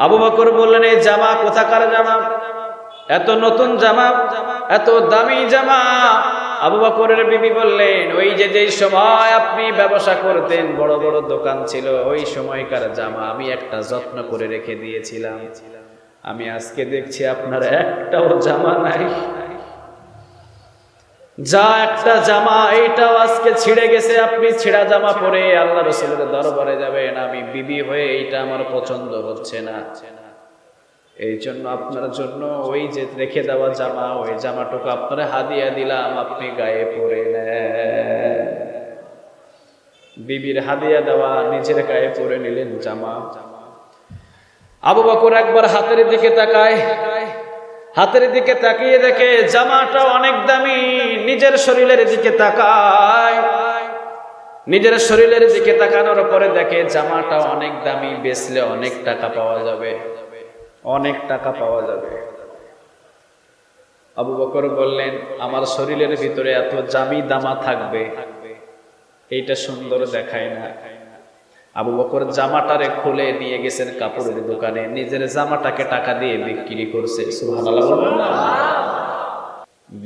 আবু বকর বললেন, এই জামা কোথাকার জামা? এত নতুন জামা, এত দামি জামা। আবু বকরের বিবি বললেন, ওই যে সময় আপনি ব্যবসা করতেন, বড় বড় দোকান ছিল, ওই সময়কার জামা আমি একটা যত্ন করে রেখে দিয়েছিলাম। আমি আজকে দেখছি আপনার একটাও জামা নাই। যা একটা জামা, এইটাও আজকে ছিঁড়ে গেছে। আপনি ছিঁড়া জামা পরে আল্লাহ রাসূলের দরবারে যাবেন, আমি বিবি হয়ে এইটা আমার পছন্দ হচ্ছে না। এই জন্য আপনার জন্য ওই যে রেখে দেওয়া জামা, ওই জামাটুকু আপনারা হাদিয়া দিলাম, আপনি গায়ে পরে নেন। বিবির হাদিয়া দেওয়া, নিজের গায়ে পরে নিলেন জামা। আবু বকর একবার হাতের দিকে তাকায়, হাতের দিকে তাকিয়ে দেখে জামাটা অনেক দামি। নিজের শরীরের দিকে তাকায়, নিজের শরীরের দিকে তাকানোর পরে দেখে জামাটা অনেক দামি, বেচলে অনেক টাকা পাওয়া যাবে, অনেক টাকা পাওয়া যাবে। আবু বকর বললেন, আমার শরীরের ভিতরে এত দামি জামা থাকবে, এইটা সুন্দর দেখায় না। আবু বকর জামাটারে খুলে নিয়ে গেছেন কাপড়ের দোকানে, নিজের জামাটাকে টাকা দিয়ে বিক্রি করছে। সুবহানাল্লাহ।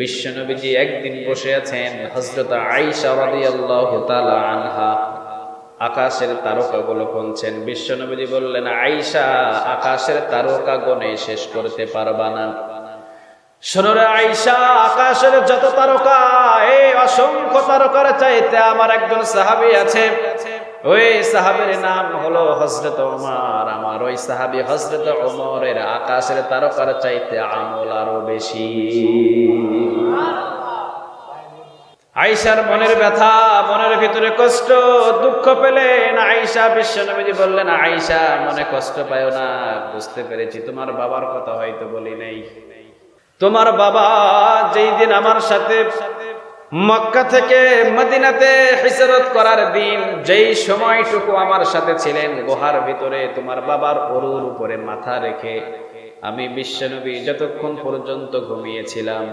বিশ্বনবীজি একদিন বসে আছেন, হযরত আয়েশা রাদিয়াল্লাহু তাআলা আনহা আকাশের তারকাগুলো গুনছেন। বিশ্বনবীজি বললেন, আয়েশা, আকাশের তারকা গণে শেষ করতে পারবা না। শোনো রে আয়েশা, আকাশের যত তারকা, এই অসংখ্য তারকার চাইতে আমার একজন সাহাবী আছে, ওই সাহাবীর নাম হলো হযরত ওমর। আমার ওই সাহাবী হযরত ওমরের আকাশের তারকার চাইতে আমল আরো বেশি। আয়েশার মনের ব্যথা, মনের ভিতরে কষ্ট, দুঃখ পেলেন আয়েশা। বিশ্বনবীজি বললেন, আয়েশা মনে কষ্ট পায়ো না, বুঝতে পেরেছি তোমার বাবার কথা হয়তো বলি নাই। তোমার বাবা যেই দিন আমার সাথে মক্কা থেকে মদিনাতে হিজরত করার দিন, যেই সময়টুকু আমার সাথে ছিলেন গুহার ভিতরে, তোমার বাবার ওরুর উপরে মাথা রেখে আমি বিশ্বনবী যতক্ষণ পর্যন্ত ঘুমিয়েছিলাম,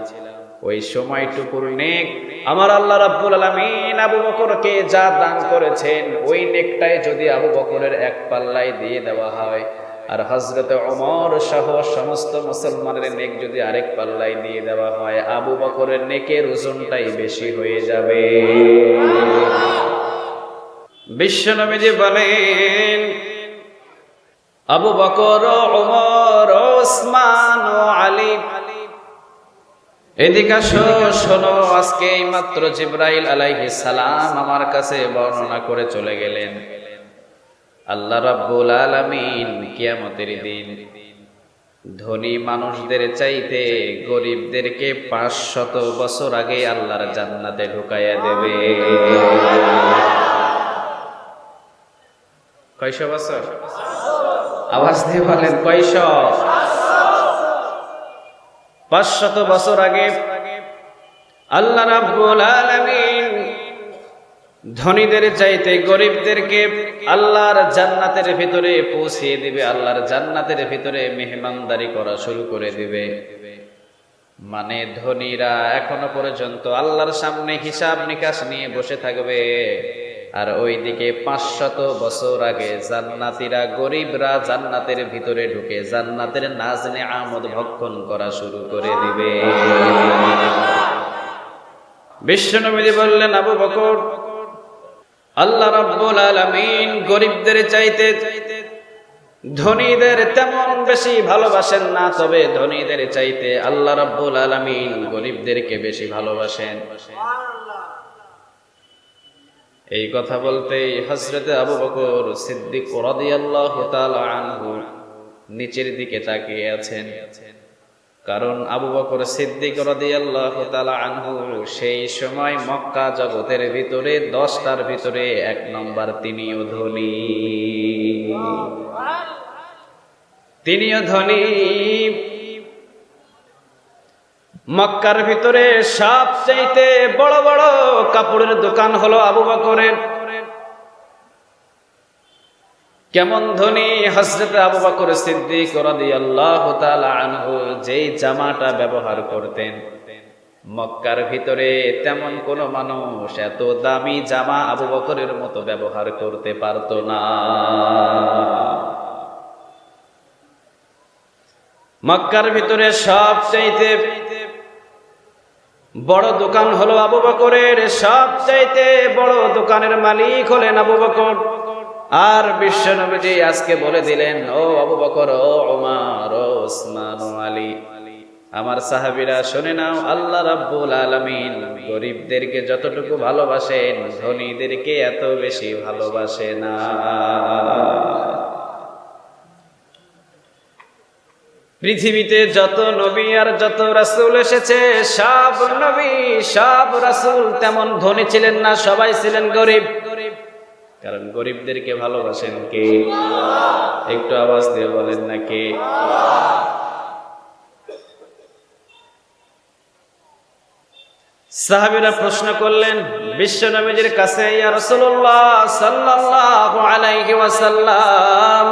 ওই সময়টুকুর নেক আমার আল্লাহ রাব্বুল আলামিন আবু বকরকে যা দান করেছেন, ওই নেকটাই যদি আবু বকরের এক পাল্লায় দিয়ে দেওয়া হয়, আর হযরত ওমর সহ সমস্ত মুসলমানের নেক যদি আরেক পাল্লায় দিয়ে দেওয়া হয়, আবু বকরের নেকের ওজনটাই বেশি হয়ে যাবে। বিশ্বনবীজি বলেন, আবু বকর, ওমর, ওসমান ও আলী, এদিকে শোনো, আজকে মাত্র জিবরাইল আলাইহিস সালাম আমার কাছে বর্ণনা করে চলে গেলেন, আল্লাহ রাব্বুল আলামিন কিয়ামতের দিন ধনী মানুষদের চাইতে গরিবদেরকে 500 বছর আগে আল্লাহর জান্নাতে ঢুকাইয়া দেবে। কয়শো বছর? আওয়াজ দিয়ে বলেন, কয়শো? 500 বছর আগে আল্লাহ রাব্বুল আলামিন ধনীদের চাইতে গরিবদেরকে আল্লাহর জান্নাতের ভিতরে পৌঁছিয়ে দিবে, আল্লাহর জান্নাতের ভিতরে মেহমানদারি করা শুরু করে দিবে। মানে ধনীরা এখনো পর্যন্ত আল্লাহর সামনে হিসাব নিকাশ নিয়ে বসে থাকবে, আর ওইদিকে 500 বছর আগে জান্নাতীরা, গরিবরা জান্নাতের ভিতরে ঢুকে জান্নাতের নাজ নেয়ামত ভক্ষণ করা শুরু করে দিবে। বিশ্বনবী বললেন, আবু বকর, আল্লাহ রাব্বুল আলামিন গরিবদের চাইতে ধনীদের তেমন বেশি ভালোবাসেন না, তবে ধনীদের চাইতে আল্লাহ রাব্বুল আলামিন গরিবদেরকে বেশি ভালোবাসেন। এই কথা বলতেই হযরতে আবু বকর সিদ্দিক রাদিয়াল্লাহু তাআলা আনহু নিচের দিকে তাকিয়ে আছেন, কারণ আবু বকর সিদ্দিক রাদিয়াল্লাহু তাআলা আনহু সেই সময় মক্কা জগতের ভিতরে 10টার ভিতরে 1 নম্বর, তিনিও ধনী, তিনিও ধনী। মক্কার ভিতরে সবচাইতে বড় বড় কাপড়ের দোকান হলো আবু বকরের। কেমন ধনী হযরত আবু বকর সিদ্দিক রাদিয়াল্লাহু তাআলা আনহু যেই জামাটা ব্যবহার করতেন, মক্কার ভিতরে তেমন কোন মানুষ এত দামি জামা আবু বকরের মতো ব্যবহার করতে পারতো না। মক্কার ভিতরে সবচাইতে বড় দোকান হলো আবু বকরের, সবচাইতে বড় দোকানের মালিক হলেন আবু বকর। আর বিশ্বনবীজি আজকে বলে দিলেন, ও আবু বকর, ও ওমর, ও ওসমান, ও আলী, আমার সাহাবীরা শুনে নাও, আল্লাহ রাব্বুল আলামিন গরিবদেরকে যতটুকু ভালোবাসেন ধনীদেরকে এত বেশি ভালোবাসে না। পৃথিবীতে যত নবী আর যত রাসূল এসেছে, সব নবী সব রাসূল তেমন ধনী ছিলেন না, সবাই ছিলেন গরিব। কারণ গরিবদেরকে ভালোবাসেন কে? একটু আওয়াজ দিয়ে বলেন না কে? সাহাবীরা প্রশ্ন করলেন বিশ্ব নবীজির কাছে, ইয়া রাসূলুল্লাহ সাল্লাল্লাহু আলাইহি ওয়াসাল্লাম,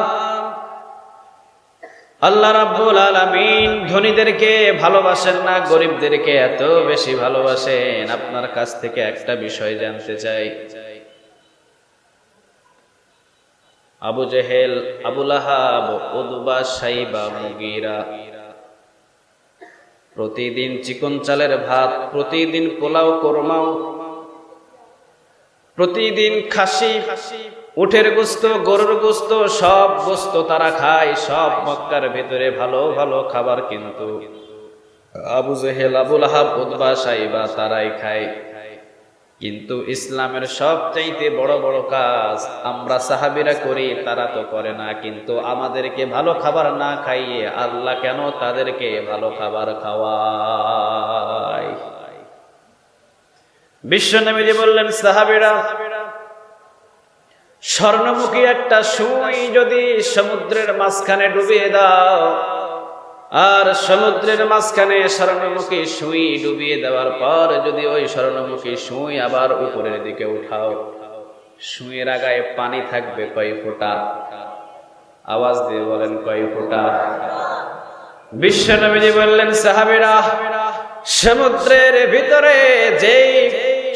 আল্লাহ রাব্বুল আলামিন ধনীদেরকে ভালোবাসেন না, গরিবদেরকে এত বেশি ভালোবাসেন। আপনার কাছ থেকে একটা বিষয় জানতে চাই। আবু জেহেল, আবু লাহাব, উতবা, শাইবা, মুগীরা প্রতিদিন চিকন চালের ভাত, প্রতিদিন পোলাও কোরমাও, প্রতিদিন খাসি, উটের গোস্ত, গরুর গোস্ত, সব গোস্ত তারা খায়, সব মক্কার ভিতরে ভালো ভালো খাবার। কিন্তু আবু জেহেল, আবু লাহাব, উতবা, শাইবা তারাই খায়। কিন্তু ইসলামের সবচাইতে বড় বড় কাজ আমরা সাহাবীরা করি, তারা তো করে না। কিন্তু আমাদেরকে ভালো খাবার না খাইয়ে আল্লাহ কেন তাদেরকে ভালো খাবার খাওয়ায়? বিশ্বনবীজি বললেন, সাহাবীরা, স্বর্ণমুখী একটা সুই যদি সমুদ্রের মাঝখানে ডুবিয়ে দাও, আর সমুদ্রের মাঝখানে স্বর্ণমুখী সুই ডুবিয়ে দেওয়ার পর যদি ওই স্বর্ণমুখী সুই আবার উপরের দিকে উঠাও, সুইয়ের আগায় পানি থাকবে কয় ফোঁটা? আওয়াজ দিয়ে বলেন, কয় ফোঁটা? বিশ্বনবীজি বললেন, সাহাবীরা, সমুদ্রের ভিতরে যেই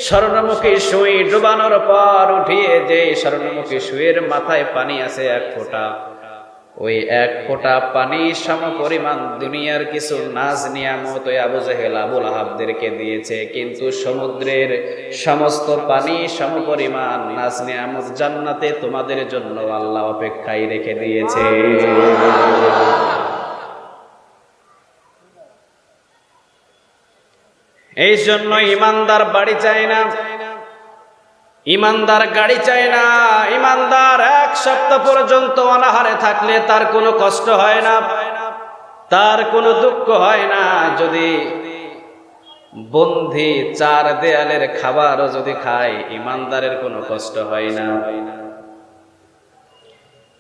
স্বর্ণমুখী সুই ডুবানোর পর উঠিয়ে যে স্বর্ণমুখী সুইয়ের মাথায় পানি আছে 1 ফোঁটা, ওই 1 ফোঁটা পানি সম পরিমাণ দুনিয়ার কিছু নাজ নিয়ামত ওই আবু জেহেল, আবু লাহাবদেরকে দিয়েছে। কিন্তু সমুদ্রের সমস্ত পানি সম পরিমাণ নাজ নিয়ামত জান্নাতে তোমাদের জন্য আল্লাহ অপেক্ষায় রেখে দিয়েছে। এই জন্য ইমানদার বাড়ি চায় না, ইমানদার গাড়ি চায় না। ইমানদার 1 সপ্তাহ পর্যন্ত অনাহারে থাকলে তার কোনো কষ্ট হয় না, তার কোনো দুঃখ হয় না। যদি বন্ধি 4 দেয়ালের খাবারও যদি খায়, ইমানদারের কোনো কষ্ট হয় না।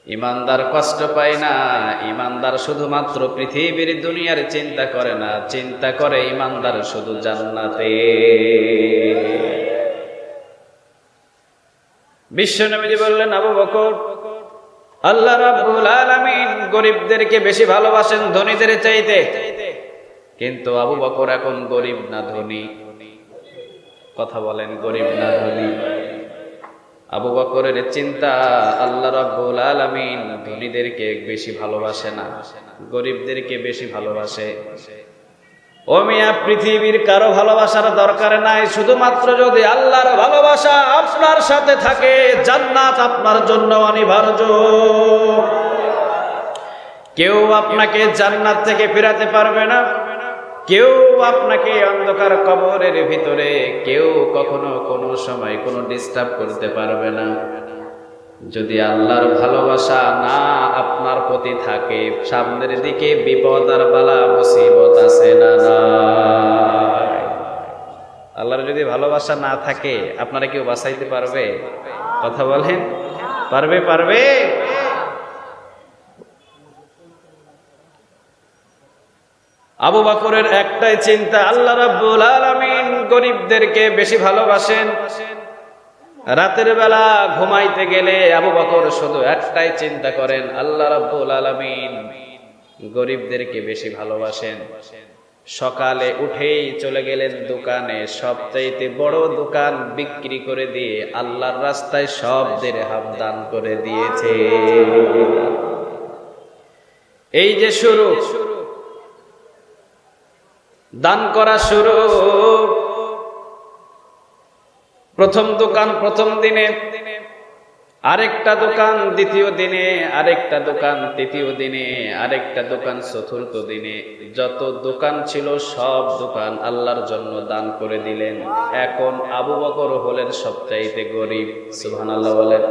ইমানদার কষ্ট পায় না। ইমানদার শুধুমাত্র পৃথিবীর দুনিয়ার চিন্তা করে না, চিন্তা করে ইমানদার শুধু জান্নাতে। বিশ্বনবী বললেন, আবু বকর, আল্লাহ রাব্বুল আলামিন গরিবদেরকে বেশি ভালোবাসেন ধনীদের চাইতে। কিন্তু আবু বকর এখন গরিব না ধনী? কথা বলেন, গরিব না ধনী? আবু বকরের চিন্তা, আল্লাহ রাব্বুল আলামিন ধনীদেরকে বেশি ভালোবাসে না, গরিবদেরকে বেশি ভালোবাসে। ও মিয়া, পৃথিবীর কারো ভালোবাসার দরকার নাই, শুধুমাত্র যদি আল্লাহর ভালোবাসা আপনার সাথে থাকে, জান্নাত আপনার জন্য অনিবার্য। কেউ আপনাকে জান্নাত থেকে ফেরাতে পারবে না, কেউ আপনাকে অন্ধকার কবরের ভিতরে কেউ কখনো কোনো সময় কোনো ডিস্টার্ব করতে পারবে না। যদি আল্লাহর ভালোবাসা না আপনার প্রতি থাকে, সামনের দিকে বিপদ আর বালা মুসিবত আছে না নাই? আল্লাহর যদি ভালোবাসা না থাকে, আপনারা কেউ বাঁচাইতে পারবে? কথা বলেন, পারবে? পারবে? আবু বকরের একটাই চিন্তা, আল্লাহ রাব্বুল আলামিন গরিবদেরকে বেশি ভালোবাসেন। রাতের বেলা ঘুমাইতে গেলে আবু বকর শুধু একটাই চিন্তা করেন, আল্লাহ রাব্বুল আলামিন গরিবদেরকে বেশি ভালোবাসেন। সকালে উঠেই চলে গেলেন দোকানে, সবচাইতে বড় দোকান বিক্রি করে দিয়ে আল্লাহর রাস্তায় সব দিরহাম দান করে দিয়েছে। এই যে শুরু, দান করা শুরু। প্রথম দোকান প্রথম দিনে, আরেকটা দোকান দ্বিতীয় দিনে, আরেকটা দোকান তৃতীয় দিনে, আরেকটা দোকান চতুর্থ দিনে। যত দোকান ছিল সব দোকান আল্লাহর জন্য দান করে দিলেন। এখন আবু বকর হলেন সবচাইতে গরিব। সুবহানাল্লাহ বলেন।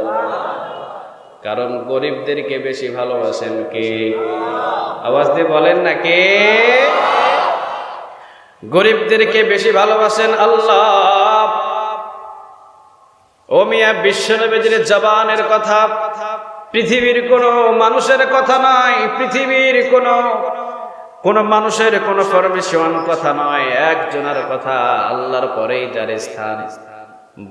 কারণ গরিবদেরকে বেশি ভালোবাসেন কে? আওয়াজ দিয়ে বলেন না কে? গরিবদেরকে বেশি ভালোবাসেন আল্লাহ। ও মিয়া, বিশ্বনবীর জবানের কথা, পৃথিবীর কোন মানুষের কথা নয়, পৃথিবীর কোন মানুষের কোন পারমিশন কথা নয়, একজনের কথা। আল্লাহর পরেই যার স্থান।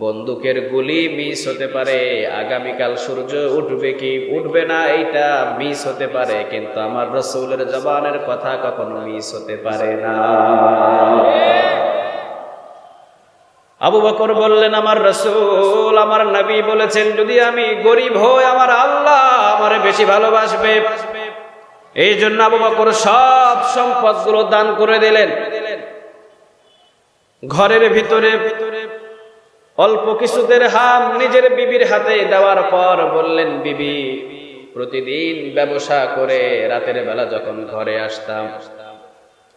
বন্দুকের গুলি মিস হতে পারে, আগামীকাল সূর্য উঠবে কি উঠবে না এইটা মিস হতে পারে, কিন্তু আমার রাসূলের জবানের কথা কখনো মিস হতে পারে না। আবু বকর বললেন, আমার রাসূল, আমার নবী বলেছেন যদি আমি গরিব হই আমার আল্লাহ আমারে বেশি ভালোবাসবে। এই জন্য আবু বকর সব সম্পদগুলো দান করে দিলেন। ঘরের ভিতরে অল্প কিছু দিরহাম নিজের বিবির হাতে দেওয়ার পর বললেন, বিবি, প্রতিদিন ব্যবসা করে রাতের বেলা যখন ঘরে আসতাম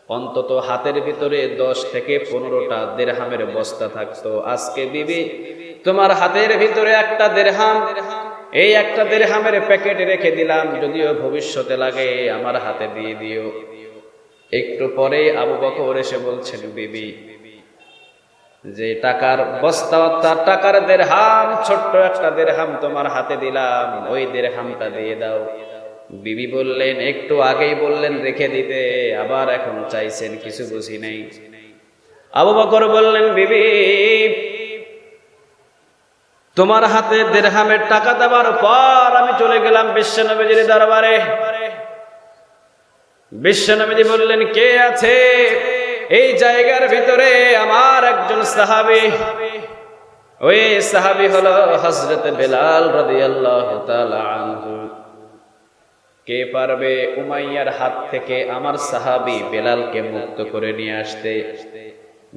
অন্তত হাতের ভিতরে 10 থেকে 15টা দিরহামের বস্তা থাকতো। আজকে বিবি তোমার হাতের ভিতরে একটা দিরহাম, এই একটা দিরহামের প্যাকেট রেখে দিলাম, যদিও ভবিষ্যতে লাগে আমার হাতে দিয়ে দিও। একটু পরে আবু বকর এসে বলছেন, বিবি, যে টাকার বস্তা অর্থাৎ টাকার দিরহাম, ছোট্ট একটা দিরহাম তোমার হাতে দিলাম, ওই দিরহামটা দিয়ে দাও। বিবি বললেন, একটু আগেই বললেন রেখে দিতে, আবার এখন চাইছেন, কিছু বুঝি নাই। আবু বকর বললেন, বিবি, তোমার হাতে দিরহামের টাকা দেওয়ার পর আমি চলে গেলাম বিশ্বনবীর দরবারে। বিশ্বনবী বললেন, কে আছে এই জায়গার ভিতরে? আমার একজন সাহাবী। ওই সাহাবী হলো হযরত বেলাল রাদিয়াল্লাহু তাআলা আনহু। কে পারবে উমাইয়ার হাত থেকে আমার সাহাবী বেলালকে মুক্ত করে নিয়ে আসতে?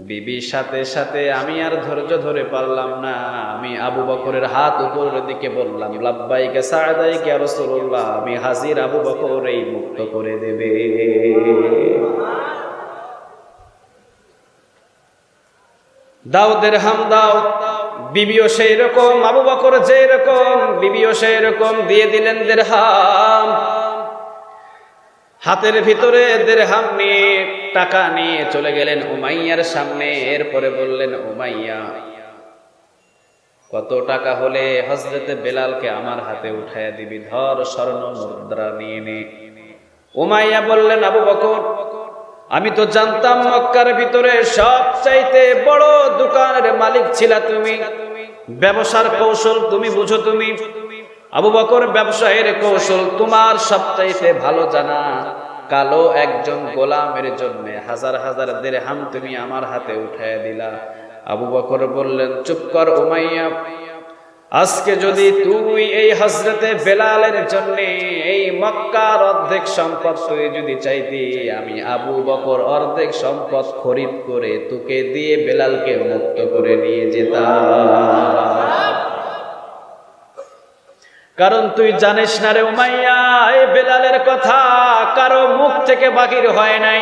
বিবির সাথে সাথে আমি আর ধৈর্য ধরে পারলাম না, আমি আবু বকরের হাত উপরের দিকে বললাম, লাব্বাইকা সা'দাইকা ইয়া রাসূলুল্লাহ, আমি হাজির, আবু বকর এই মুক্ত করে দেবে। দাও দিরহাম দাও। বিবিও সেই রকম, আবু বকর যেই রকম, বিবিও সেই রকম, দিয়ে দিলেন দিরহাম। হাতের ভিতরে দিরহাম নিয়ে টাকা নিয়ে চলে গেলেন উমাইয়ার সামনে। এরপরে বললেন, উমাইয়া, কত টাকা হলে হযরত বেলালকে আমার হাতে উঠাইয়া দিবি? ধর, স্বর্ণ মুদ্রা নিয়ে নে। উমাইয়া বললেন, আবু বকর, আমি তো জানতাম মক্কার ভিতরে সবচাইতে বড় দোকানের মালিক ছিলা তুমি, ব্যবসার কৌশল তুমি বুঝো। তুমি আবু বকর, ব্যবসায়ের কৌশল তোমার সবচাইতে ভালো জানা। কালো একজন গোলামের জন্য হাজার হাজার দিরহাম তুমি আমার হাতে উঠাইয়া দিলা। আবু বকর বললেন, চুপ কর উমাইয়া, আজকে যদি তুই এই হযরতে বেলালের জন্য এই মক্কার অর্ধেক সম্পদ তুই যদি চাইতি, আমি আবু বকর অর্ধেক সম্পদ খরিদ করে তোকে দিয়ে বেলালকে মুক্ত করে নিয়ে যেতাম। কারণ তুই জানিস না রে উমাইয়া, এই বেলালের কথা কারো মুখ থেকে বাহির হয় নাই।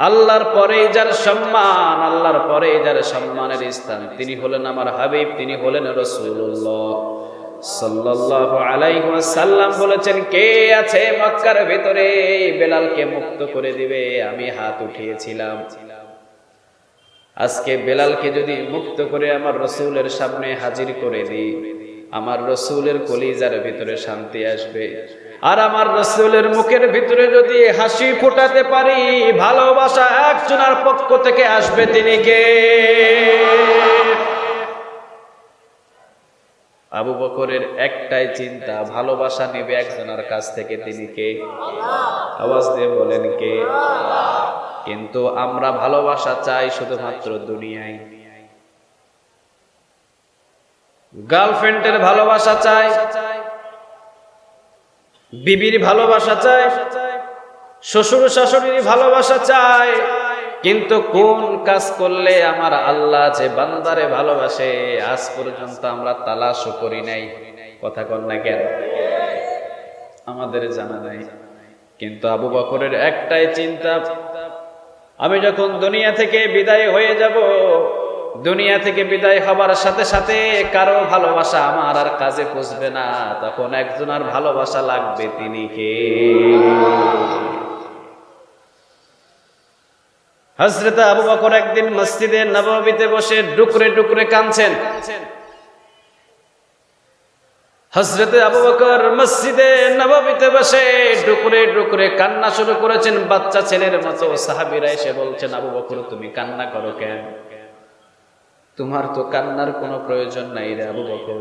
আল্লাহর পরেই যার সম্মান, আল্লাহর পরেই যার সম্মানের স্থান, তিনি হলেন আমার হাবিব, তিনি হলেন রাসূলুল্লাহ সাল্লাল্লাহু আলাইহি ওয়াসাল্লাম। বলেছেন, কে আছে মক্কার ভিতরে বেলালকে মুক্ত করে দিবে? আমি হাত উঠিয়েছিলাম। আজকে বেলালকে যদি মুক্ত করে আমার রাসূলের সামনে হাজির করে দিই, আমার রাসূলের কলিজার ভিতরে শান্তি আসবে। আর আমার রাসূলের মুখের ভিতরে যদি হাসি ফোটাতে পারি, ভালোবাসা একজনের পক্ষ থেকে আসবে, তিনি কে? আবু বকরের একটাই চিন্তা, ভালোবাসা নেবে একজনের কাছ থেকে, তিনি কে? আওয়াজ দিয়ে বলেন কে? কিন্তু আমরা ভালোবাসা চাই শুধুমাত্র দুনিয়ায়। গার্লফ্রেন্ডের ভালোবাসা চাই, বিবির ভালোবাসা চাই, শ্বশুর শাশুড়ির ভালোবাসা চাই, কিন্তু কোন কাজ করলে আমার আল্লাহ যে বান্দারে ভালোবাসে আজ পর্যন্ত আমরা তালাশও করি নাই। কথা কন না কেন? আমাদের জানা নাই। কিন্তু আবু বকরের একটাই চিন্তা, আমি যখন দুনিয়া থেকে বিদায় হয়ে যাব, দুনিয়া থেকে বিদায় হবার সাথে সাথে কারো ভালোবাসা আমার আর কাজে পুষবে না, তখন একজন আর ভালোবাসা লাগবে, তিনি কে? হযরত আবু বকর একদিন মসজিদে নববীতে বসে ডুকরে ডুকরে কাঁদছেন। হযরত আবু বকর মসজিদে নববীতে বসে ডুকরে ডুকরে কান্না শুরু করেছেন বাচ্চা ছেলের মতো। সাহাবীরা এসে বলছেন, আবু বকর তুমি কান্না করো কেন? তোমার তো কান্নার কোনো প্রয়োজন নাই রে আবু বকর,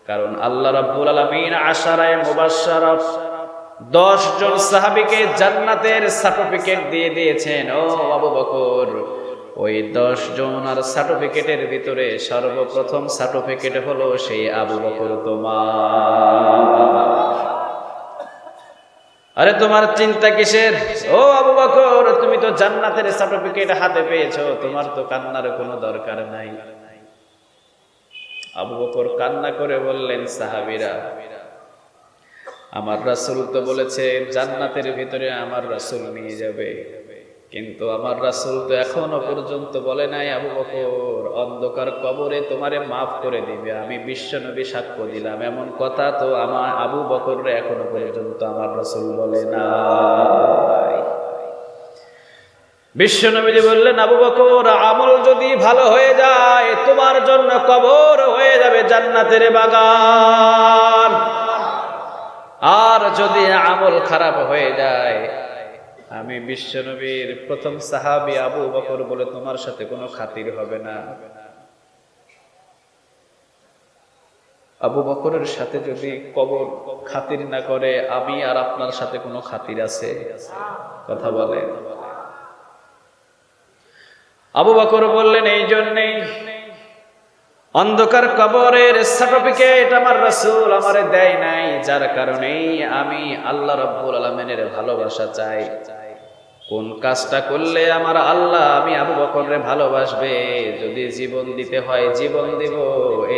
কারণ আল্লাহ রাব্বুল আলামিন আশারায়ে মুবাশশারা 10 জন সাহাবীকে জান্নাতের সার্টিফিকেট দিয়ে দিয়েছেন। ও আবু বকর, ওই 10 জনের সার্টিফিকেটের ভিতরে সর্বপ্রথম সার্টিফিকেট হলো সেই আবু বকর তোমার। আরে তোমার চিন্তা কিসের? ও আবু বকর, তুমি তো জান্নাতের সার্টিফিকেট হাতে পেয়েছো, তোমার তো কান্নার কোনো দরকার নাই। আবু বকর কান্না করে বললেন, সাহাবীরা, আমার রাসূল তো বলেছে জান্নাতের ভিতরে আমার রাসূল নিয়ে যাবে, কিন্তু আমার রাসূল তো এখনো পর্যন্ত বলে নাই আবু বকর অন্ধকার কবরে তোমারে মাফ করে দিবে, আমি বিশ্বনবী সাক্ষ্য দিলাম। এমন কথা তো আমার আবু বকররে এখনো পর্যন্ত আমার রাসূল বলে নাই। বিশ্বনবী বললেন, আবু বকর, আমল যদি ভালো হয়ে যায় তোমার জন্য কবর হয়ে যাবে জান্নাতের বাগান, আর যদি আমল খারাপ হয়ে যায় আমি বিশ্বনবীর প্রথম সাহাবী আবু বকর বলে তোমার সাথে কোনো খাতির হবে না। আবু বকরের সাথে যদি কবর খাতির না করে, আমি আর আপনার সাথে কোনো খাতির আছে? কথা বলে। আবু বকর বললেন, এই জন্যই অন্ধকার কবরের সার্টিফিকেট আমার রাসূল আমারে দেয় নাই, যার কারণে আমি আল্লাহ রাব্বুল আলামিনের ভালোবাসা চাই। কোন কাজটা করলে আমার আল্লাহ আমি আবু বকররে ভালোবাসবে, যদি জীবন দিতে হয় জীবন দিব,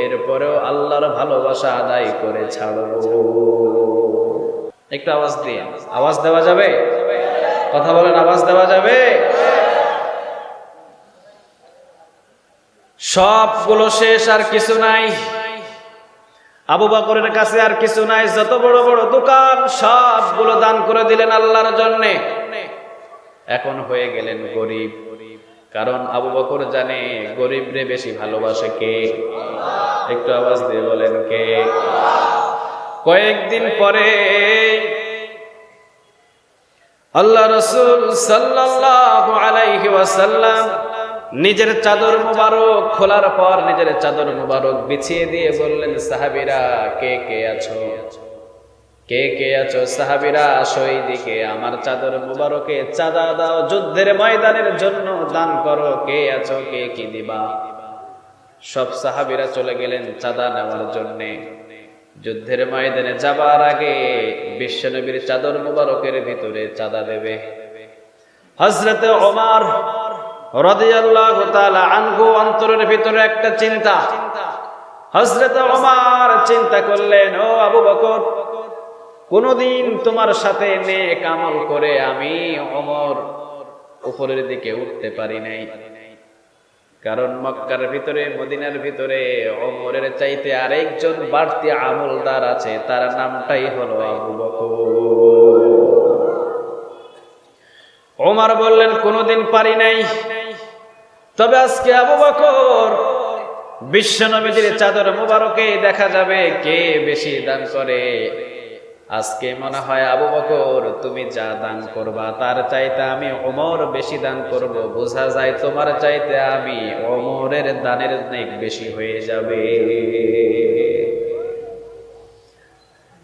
এরপরেও আল্লাহর ভালোবাসা আদায় করে ছাড়বো। একটু আওয়াজ দিয়ে, আওয়াজ দেওয়া যাবে? কথা বলেন, আওয়াজ দেওয়া যাবে? সবগুলো শেষ, আর কিছু নাই। আবু বকরের কাছে আর কিছু নাই, যত বড় বড় দোকান সবগুলো দান করে দিলেন আল্লাহর জন্য। এখন হয়ে গেলেন গরিব, কারণ আবু বকর জানে গরিবরে বেশি ভালোবাসে কে? একটু আওয়াজ দিয়ে বলেন, কে? কয়েকদিন পরে আল্লাহ রাসূল সাল্লাল্লাহু আলাইহি ওয়াসাল্লাম নিজের চাদর মুবারক খোলার পর নিজের চাদর মুবারক বিছিয়ে দিয়ে বললেন, সাহাবীরা কে কে আছো? কে কে আছো? সাহাবীরা আসো এইদিকে, আমার চাদর মুবারকে চাঁদা দাও, যুদ্ধের ময়দানের জন্য দান করো। কে আছো? কে কি দিবা? সব সাহাবীরা চলে গেলেন চাঁদা নেওয়ার জন্য। যুদ্ধের ময়দানে যাবার আগে বিশ্বনবীর চাদর মুবারকের ভিতরে চাঁদা দেবে। হযরত ওমর রাদিয়াল্লাহু তাআলা আনহু অন্তরের ভিতরে একটা চিন্তা। হযরত ওমর চিন্তা করলেন, ও আবু বকর, কোনদিন তোমার সাথে নেক আমল করে আমি ওমর উপরের দিকে উঠতে পারি নাই, কারণ মক্কার ভিতরে মদিনার ভিতরে ওমরের চাইতে আরেকজন বাড়তি আমলদার আছে, তার নামটাই হলো আবু বকর। ওমর বললেন, কোনদিন পারি নাই, তবে আজকে আবু বকর বিশ্বনবীর চাদর মুবারকে দেখা যাবে কে বেশি দান করে। আজকে মনে হয় আবু বকর তুমি যা দান করবা তার চাইতে আমি ওমর বেশি দান করব, বোঝা যায় তোমার চাইতে আমি ওমরের দানের নেক বেশি হয়ে যাবে।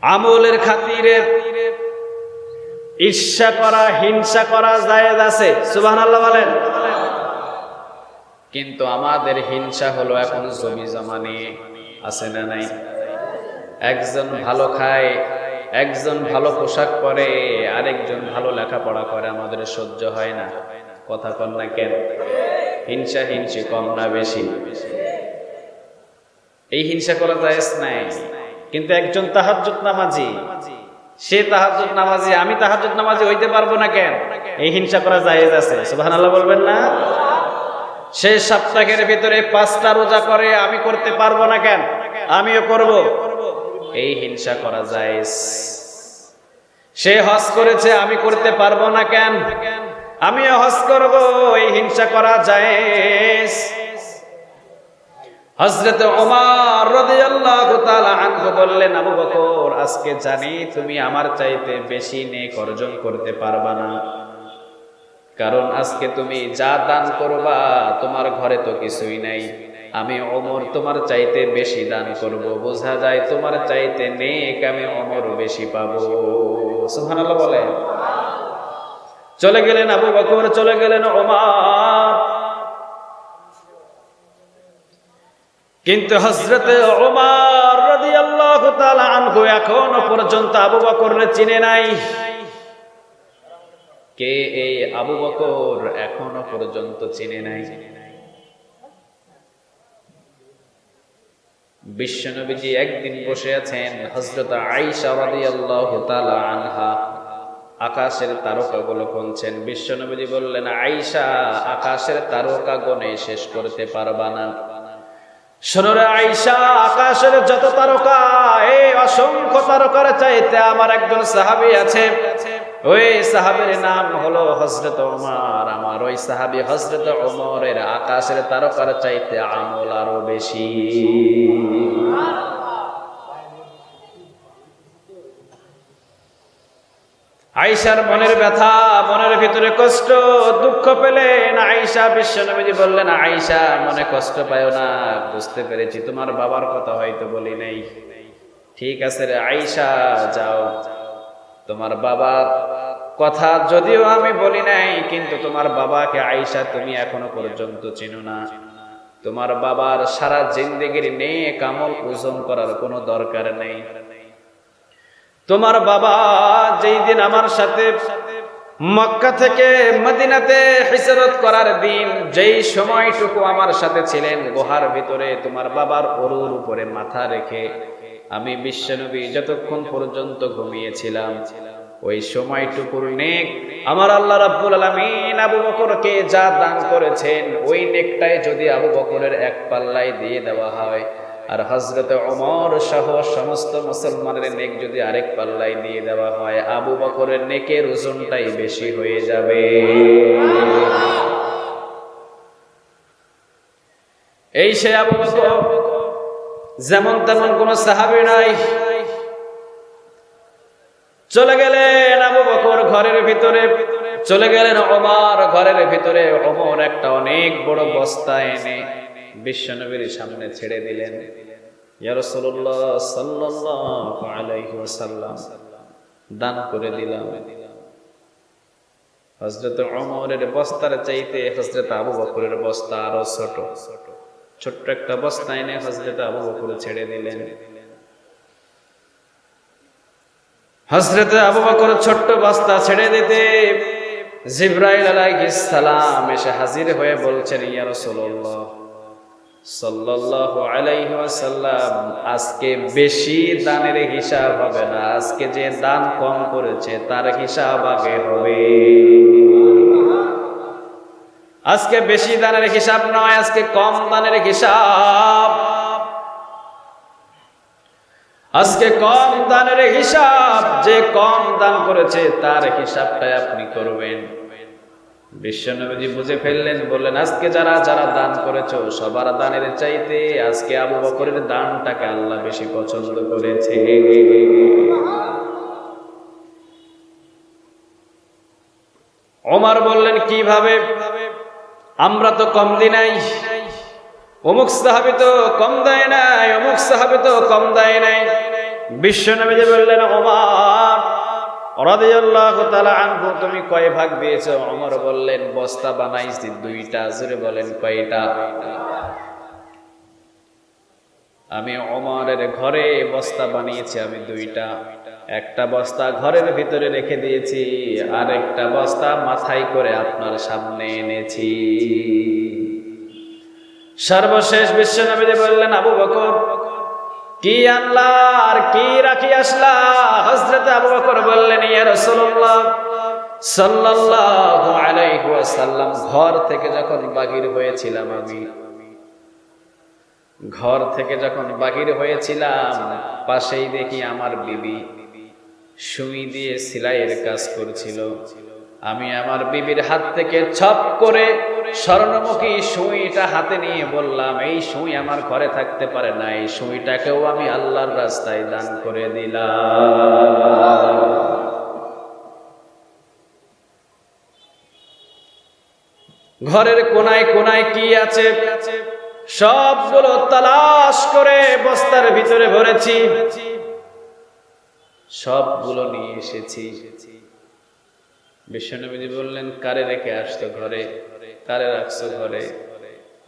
আমলের খাতিরে ঈর্ষা করা, হিংসা করা জায়েজ আছে, সুবহানাল্লাহ বলেন। কিন্তু আমাদের হিংসা হলো এখন জমি জমা নিয়ে, আছে না নাই? একজন ভালো খায়, একজন ভালো পোশাক পরে, আরেকজন ভালো লেখাপড়া করে, আমাদের সহ্য হয় না। কথা কন না কেন? হিংসা হিংসি কম না বেশি? এই হিংসা করা জায়েজ নাই। কিন্তু একজন তাহাজ্জুদ নামাজি, সে তাহাজ্জুদ নামাজি, আমি তাহাজ্জুদ নামাজি হইতে পারবো না কেন? এই হিংসা করা জায়েজ আছে। সুবহানাল্লাহ বলবেন না? সে সপ্তাহের ভিতরে 5টা রোজা করে, আমি করতে পারবো না কেন? আমিও করব। এই হিংসা করা জায়েজ। সে হজ করেছে, আমি করতে পারবো না কেন? আমিও হজ করব। এই হিংসা করা জায়েজ। হযরত ওমর রাদিয়াল্লাহু তাআলা আনহু বললেন, আবু বকর, আজকে জানি তুমি আমার চাইতে বেশি নেক অর্জন করতে পারবা না, কারণ আজকে তুমি যা দান করবা তোমার ঘরে তো কিছুই নাই। আমি ওমর তোমার চাইতে বেশি দান করব, বোঝা যায় তোমার চাইতে নেক আমি ওমর বেশি পাবো। সুবহানাল্লাহ বলে। চলে গেলেন আবু বকর, চলে গেলেন ওমর। কিন্তু হযরত ওমর রাদিয়াল্লাহু তাআলা আনহু এখনো পর্যন্ত আবু বকরকে চিনে নাই। কে এই আবু বকর? এখনো পর্যন্ত চিনে নাই। বিশ্বনবীজি একদিন বসে আছেন, হযরত আয়েশা রাদিয়াল্লাহু তাআলা আনহা আকাশের তারকাগুলো গুনছেন। বিশ্বনবীজি বললেন, আয়েশা, আকাশের তারকা গণে শেষ করতে পারবা না। শোনো রে আয়েশা, আকাশের যত তারকা, এই অসংখ্য তারকার চাইতে আমার একজন সাহাবী আছে, ওই সাহাবীর নাম হলো হযরত ওমর। আমার ওই সাহাবী হযরত ওমরের আকাশের তারকার চাইতে আমল আরো বেশি। আয়েশার মনের ব্যথা, মনের ভিতরে কষ্ট, দুঃখ পেলেন আয়েশা। বিশ্বনবীজি বললেন, আয়েশা, মনে কষ্ট পায়ো না, বুঝতে পেরেছি তোমার বাবার কথা হয়তো বলি নাই। ঠিক আছে রে আয়েশা, যাও, তোমার বাবার কথা যদিও আমি বলি নাই, কিন্তু তোমার বাবাকে আয়েশা তুমি এখনো পর্যন্ত চিনো না। তোমার বাবার সারা জিন্দেগির নেক আমল ওজন করার কোনো দরকার নেই। তোমার বাবা যেই দিন আমার সাথে মক্কা থেকে মদিনাতে হিজরত করার দিন, যেই সময়টুকু আমার সাথে ছিলেন গুহার ভিতরে, তোমার বাবার ওরুর উপরে মাথা রেখে আমি বিশ্বনবী যতক্ষণ পর্যন্ত ঘুমিয়েছিলাম, ওই সময়টুকুর নেক আমার আল্লাহ রাব্বুল আলামিন আবু বকরকে যা দান করেছেন, ওই নেকটাই যদি আবু বকরের এক পাল্লায় দিয়ে দেওয়া হয়, আর হযরত ওমর সহ সমস্ত মুসলমানের নেক যদি আরেক পাল্লায় দিয়ে দেওয়া হয়, আবু বকরের নেকের ওজনটাই বেশি হয়ে যাবে। এই সে আবু বকর, যেমন তেমন কোন সাহাবী নাই। চলে গেলেন আবু বকর ঘরের ভিতরে, চলে গেলেন ওমর ঘরের ভিতরে। ওমর একটা অনেক বড় বস্তা এনে বিশ্বনবীর সামনে ছেড়ে দিলেন। ইয়া রাসূলুল্লাহ সাল্লাল্লাহু আলাইহি ওয়াসাল্লাম, দান করে দিলাম। হযরত ওমরের বস্তার চাইতে হযরত আবু বকরের বস্তা আরো ছোট, ছোট্ট একটা বস্তা এনে হযরত আবু বকর ছেড়ে দিলেন। হযরত আবু বকর ছোট্ট বস্তা ছেড়ে দিতে জিবরাইল আলাইহিস সালাম এসে হাজির হয়ে বলছেন, ইয়া রাসূলুল্লাহ সাল্লাল্লাহু আলাইহি ওয়াসাল্লাম, আজকে বেশি দানের হিসাব হবে না, আজকে যে দান কম করেছে তার হিসাব আগে হবে। আজকে বেশি দানের হিসাব নয়, আজকে কম দানের হিসাব। আজকে কম দানের হিসাব, যে কম দান করেছে তার হিসাবটাই আপনি করবেন। বিশ্বনবী বুঝে ফেললেন, বললেন, আজকে যারা যারা দান করেছো সবার দানের চাইতে আজকে আবু বকরের দানটাকে আল্লাহ বেশি পছন্দ করেছে। ওমর বললেন, কিভাবে? আমরা তো কম দিই নাই, অমুক সাহাবী তো কম দেয় নাই, অমুক সাহাবী তো কম দেয় নাই। বিশ্বনবী বললেন, ওমর রাদিয়াল্লাহু তাআলা আনহু, তুমি কয় ভাগ দিয়েছো? ওমর বললেন, বস্তা বানাইছি 2টা। জোরে বলেন, কয়টা? আমি ওমরের ঘরে বস্তা বানিয়েছি আমি দুইটা, একটা বস্তা ঘরের ভিতরে রেখে দিয়েছি, আর একটা বস্তা মাথায় করে আপনার সামনে এনেছি। সর্বশেষ বিশ্বনবী বললেন, আবু বকর কি আনলা আর কি রাখি আসলা? হযরত আবু বকর বললেন, ইয়া রাসূলুল্লাহ সাল্লাল্লাহু আলাইহি ওয়াসাল্লাম, ঘর থেকে যখন বাহির হয়েছিলাম, আমি ঘর থেকে যখন বাহির হয়েছিলাম, পাশেই দেখি আমার বিবি সুই দিয়ে সেলাইয়ের কাজ করছিল। আমি আমার বিবির হাত থেকে ছপ করে স্বর্ণমুখী সুইটা হাতে নিয়ে বললাম, এই সুই আমার ঘরে থাকতে পারে না, এই সুইটাকেও আমি আল্লাহর রাস্তায় দান করে দিলাম। ঘরের কোনায় কোনায় কি আছে সবগুলো তালাশ করে বস্তার ভিতরে ভরেছি, সবগুলো নিয়ে এসেছি। বিশ্বনবী বললেন, কারে রেখে আসতো ঘরে, কারে রাখছো ঘরে?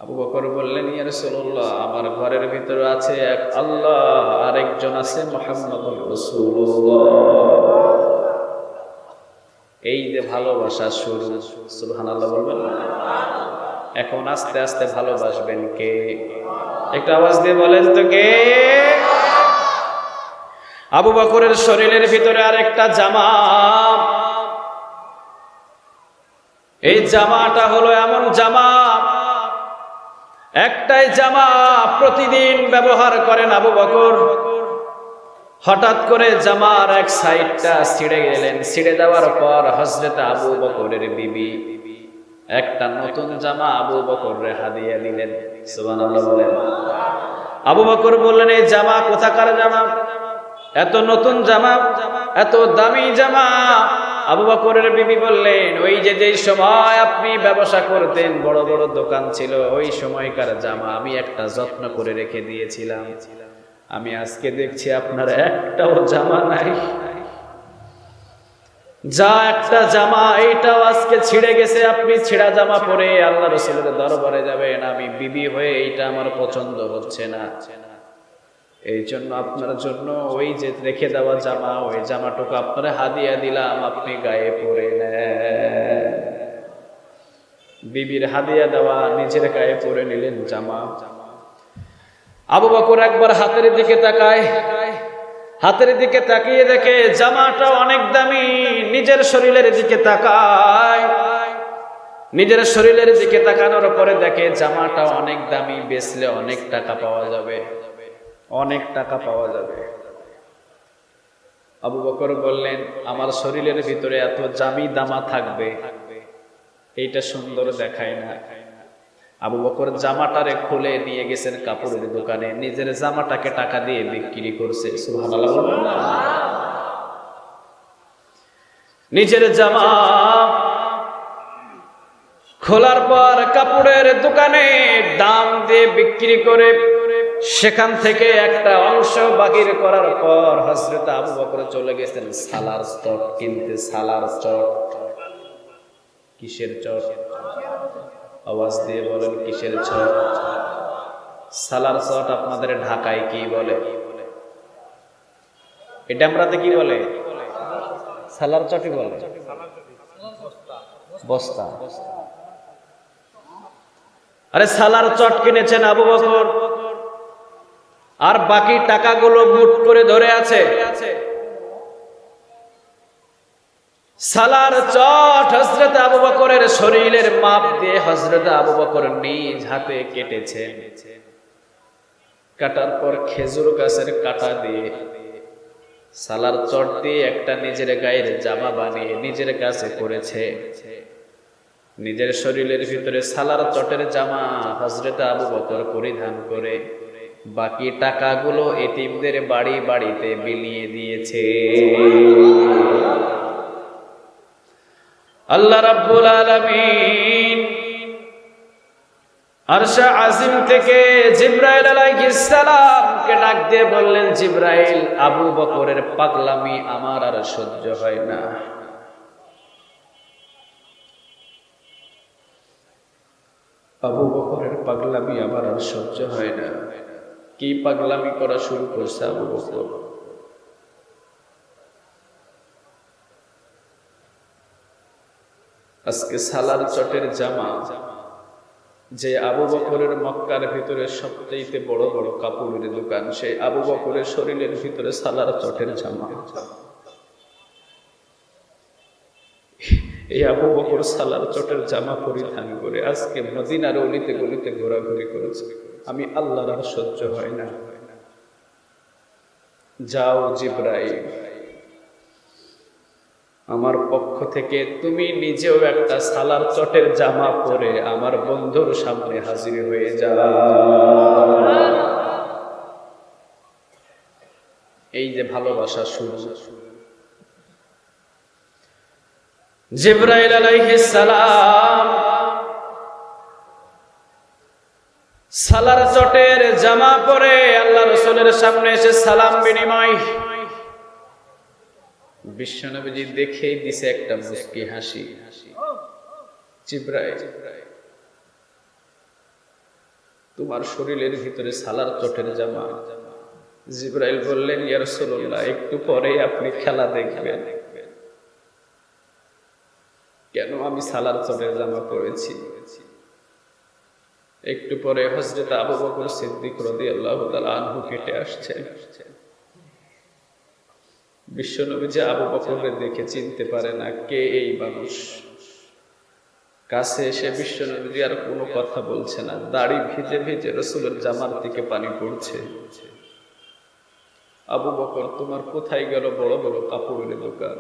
আবু বকর বললেন, ইয়া রাসূলুল্লাহ, আমার ঘরের ভিতরে আছে এক আল্লাহ, আরেকজন আছে মুহাম্মদুর রাসূলুল্লাহ। এই যে ভালোবাসা শুরু, সুবহানাল্লাহ বলবেন। এখন আস্তে আস্তে ভালোবাসবেন কে? একটা আওয়াজ দিয়ে বলেন তো কে? আবু বকরের শরীরের ভিতরে আরেকটা জামা, এই জামাটা হলো এমন জামা, একটাই জামা প্রতিদিন ব্যবহার করেন আবু বকর। হঠাৎ করে জামার এক সাইডটা ছিঁড়ে গেলেন, ছিঁড়ে যাওয়ার পর হযরত আবু বকরের বিবি একটা নতুন জামা আবু বকররে হাদিয়া দিলেন। সুবহানাল্লাহ বলেন। আবু বকর বললেন, এই জামা কোথাকার জামা? এত নতুন জামা, এত দামি জামা। আবু বকরের বিবি বললেন, ওই যে সময় আপনি ব্যবসা করতেন, বড় বড় দোকান ছিল, ওই সময়কার জামা আমি একটা যত্ন করে রেখে দিয়েছিলাম। আমি আজকে দেখছি আপনার একটাও জামা নাই। যা একটা জামা, এইটাও আজকে ছিঁড়ে গেছে। আপনি ছিঁড়া জামা পরে আল্লাহ রাসূলের দরবারে যাবেন, আমি বিবি হয়ে এইটা আমার পছন্দ হচ্ছে না, এই জন্য আপনার জন্য ওই যে রেখে দেওয়া জামা, ওই জামাটুকু আপনার হাদিয়া দিলাম, আপনি গায়ে পরে নেন। বিবির হাদিয়া দেওয়া নিজের গায়ে পরে নিলেন জামা। আবু বকর একবার হাতের দিকে তাকায়, হাতের দিকে তাকিয়ে দেখে জামাটা অনেক দামি। নিজের শরীরের দিকে তাকায়, নিজের শরীরের দিকে তাকানোর পরে দেখে জামাটা অনেক দামি, বেচলে অনেক টাকা পাওয়া যাবে, অনেক টাকা পাওয়া যাবে। আবু বকর বললেন, আমার শরীরের ভিতরে এত দামি জামা থাকবে, এইটা সুন্দর দেখায় না। আবু বকর জামাটারে খুলে নিয়ে গেছেন কাপড়ের দোকানে, নিজের জামাটাকে টাকা দিয়ে বিক্রি করছে। সুবহানাল্লাহ বলবেন না? নিজের জামা খোলার পর কাপড়ের দোকানে দাম দিয়ে বিক্রি করে সেখান থেকে একটা অংশ বাকির করার পর হযরত আবু বকর চলে গেছেন সালার চট কিনতে। সালার চট, কিসের চট? আওয়াজ দিয়ে বলেন, কিসের চট? সালার চট আপনাদের ঢাকায় কি বলে? এটা আমরাতে কি বলে? সালার চটই বলে। বস্তা। আরে সালার চট কিনেছেন আবু বকর, আর বাকি টাকাগুলো মুঠ করে ধরে আছে। সালার চট হযরত আবু বকরের শরীরের মাপ দিয়ে হযরত আবু বকর নিজ হাতে কেটেছেন। কাটার পর খেজুর গাছের কাটা দিয়ে সালার চট দিয়ে একটা নিজের গায়ের জামা বানিয়ে নিজের কাছে করেছে। নিজের শরীরের ভিতরে সালার চটের জামা হযরত আবু বকর পরিধান করে বাকি টাকাগুলো এতিমদের বাড়ি বাড়িতে বিলিয়ে দিয়েছে। আল্লাহ রাব্বুল আলামিন আরশ আজিম থেকে জিবরাইল আলাইহিস সালামকে ডাক দিয়ে বললেন, জিবরাইল, আবু বকরের পাগলামি আমার আর সহ্য হয় না। আবু বকরের পাগলামি আমার আর সহ্য হয় না। কি পাগলামি করা শুরু করছে আবু বকর। আজকে সালার চটের জামা, যে আবু বকরের মক্কার ভিতরে সবচেয়ে বড় বড় কাপড়ের দোকান, সেই আবু বকরের শরীরের ভিতরে সালার চটের জামা। এই আবু বকর সালার চটের জামা পরিধান করে আজকে মদিনার অলিতে গলিতে ঘোরাঘুরি করেছে। আমি আল্লাহর আর সহ্য হয় না। যাও জিবরাইল, আমার পক্ষ থেকে তুমি নিজেও একটা সালার চটের জামা পরে আমার বন্ধুর সামনে হাজির হয়ে যাও। এই যে ভালোবাসা শুরু। জিবরাইল আলাইহিস সালাম সালার চটের জামা পরে আল্লাহ রাসূলের সামনে এসে সালাম বিনিময়। বিশ্বনবীজি দেখেই দিছে একটা মুস্কি হাসি। জিবরাইল, তোমার শরীরের ভিতরে সালার চটের জামা। জিবরাইল বললেন, ইয়া রাসূলুল্লাহ, একটু পরে আপনি খেলা দেখবেন। কেন আমি সালার চটের জামা পরেছি? একটু পরে হযরত আবু বকর সিদ্দিক রাদিয়াল্লাহু তাআলা আনহু হেঁটে আসছেন। বিশ্বনবীজি আবু বকরকে দেখে চিনতে পারে না কে এই মানুষ। কাছে এসে বিশ্বনবীজি আর কোনো কথা বলছে না। দাড়ি ভিজে ভিজে রাসূলের জামার থেকে পানি পড়ছে। আবু বকর, তোমার কোথায় গেল বড় বড় কাপড়ের দোকান?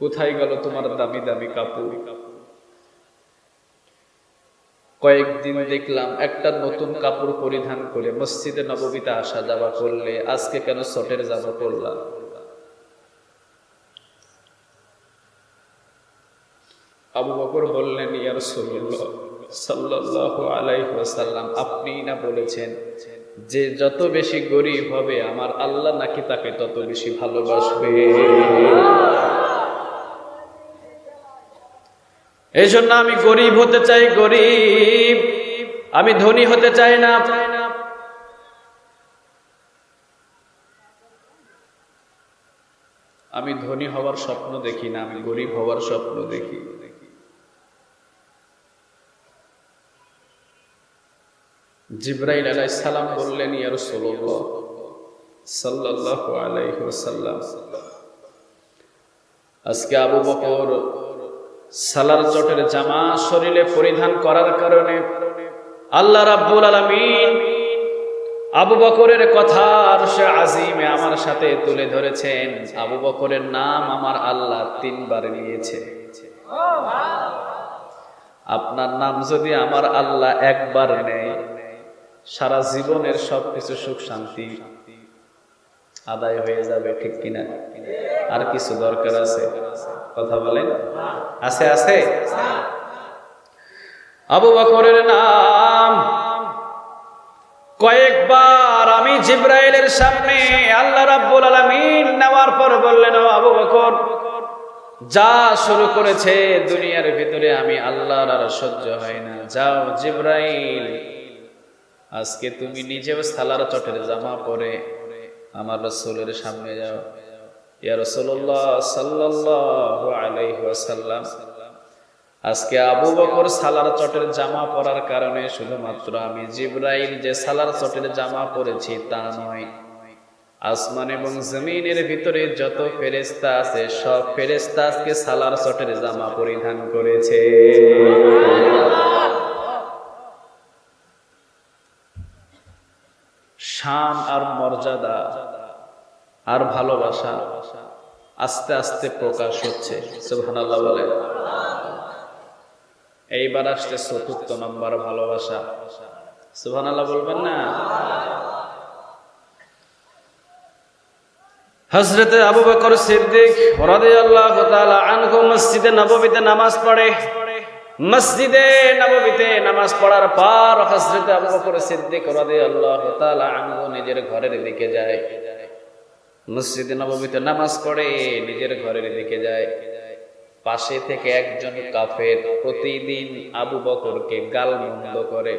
কোথায় গেল তোমার দামি দামি কাপড়? কয়েকদিন দেখলাম একটা নতুন কাপড় পরিধান করে মসজিদে নববীতে আসা যাওয়া করলে, আজকে কেন চটের জামা পরলা? আবু বকর বললেন, ইয়া রাসূলুল্লাহ সাল্লাল্লাহু আলাইহি ওয়াসাল্লাম, আপনিই না বলেছেন যে যত বেশি গরীব হবে আমার আল্লাহ নাকি তাকে তত বেশি ভালোবাসবে। এই জন্য আমি গরিব হতে চাই, গরিব। আমি ধনী হতে চাই না। আমি ধনী হওয়ার স্বপ্ন দেখি না, আমি গরিব হওয়ার স্বপ্ন দেখি। জিবরাইল আলাইহিস সালাম বললেন, ইয়া রাসূলুল্লাহ সাল্লাল্লাহু আলাইহি ওয়াসাল্লাম, আজকে আবু বকর সালার চটের জামা শরীরে পরিধান করার কারণে আল্লাহ রাব্বুল আলামিন আবু বকরের কথা আরশে আজিমে আমার সাথে তুলে ধরেছেন। আবু বকরের নাম আমার আল্লাহ 3 বার নিয়েছে। আপনার নাম যদি আমার আল্লাহ 1 বার নেয়, সারা জীবনের সবকিছু সুখ শান্তি আদায় হয়ে যাবে, ঠিক কিনা? আর কিছু দরকার আছে? কথা বলেন, আছে? আছে। আবু বকরের নাম কয়েকবার আমি জিবরাইলের সামনে আল্লাহ রাব্বুল আলামিন নেওয়ার পর বললেন, ও আবু বকর, যা শুরু করেছে দুনিয়ার ভিতরে আমি আল্লাহর আর সহ্য হয় না। যাও জিবরাইল, আজকে তুমি নিজেও সালার চটের জামা পরে আমার রাসূলের সামনে যাও। ইয়া রাসূলুল্লাহ সাল্লাল্লাহু আলাইহি ওয়াসাল্লাম, আজকে আবু বকর সালার চটের জামা পরার কারণে শুধুমাত্র আমি জিবরাইল যে সালার চটের জামা পরেছি তা নয়, আসমান এবং জমিনের ভিতরে যত ফেরেশতা আছে সব ফেরেশতা আজকে সালার চটের জামা পরিধান করেছে। শান আর মর্যাদা আর ভালোবাসা আস্তে আস্তে প্রকাশ হচ্ছে। সুবহানাল্লাহ বলে। এইবার আসছে ৪র্থ নম্বর ভালোবাসা। সুবহানাল্লাহ বলবেন না? হযরত আবু বকর সিদ্দিক রাদিয়াল্লাহু তাআলা আনহু মসজিদে নববীতে নামাজ পড়ে। মসজিদে নববীতে নামাজ পড়ার পর হযরত আবু বকর সিদ্দিক রাদিয়াল্লাহু তাআলা আনহু নিজের ঘরের দিকে যায়। মসজিদে নববীতে নামাজ পড়ে নিজের ঘরের দিকে যায়। পাশে থেকে একজন কাফের প্রতিদিন আবু বকরকে গালমন্দ করে।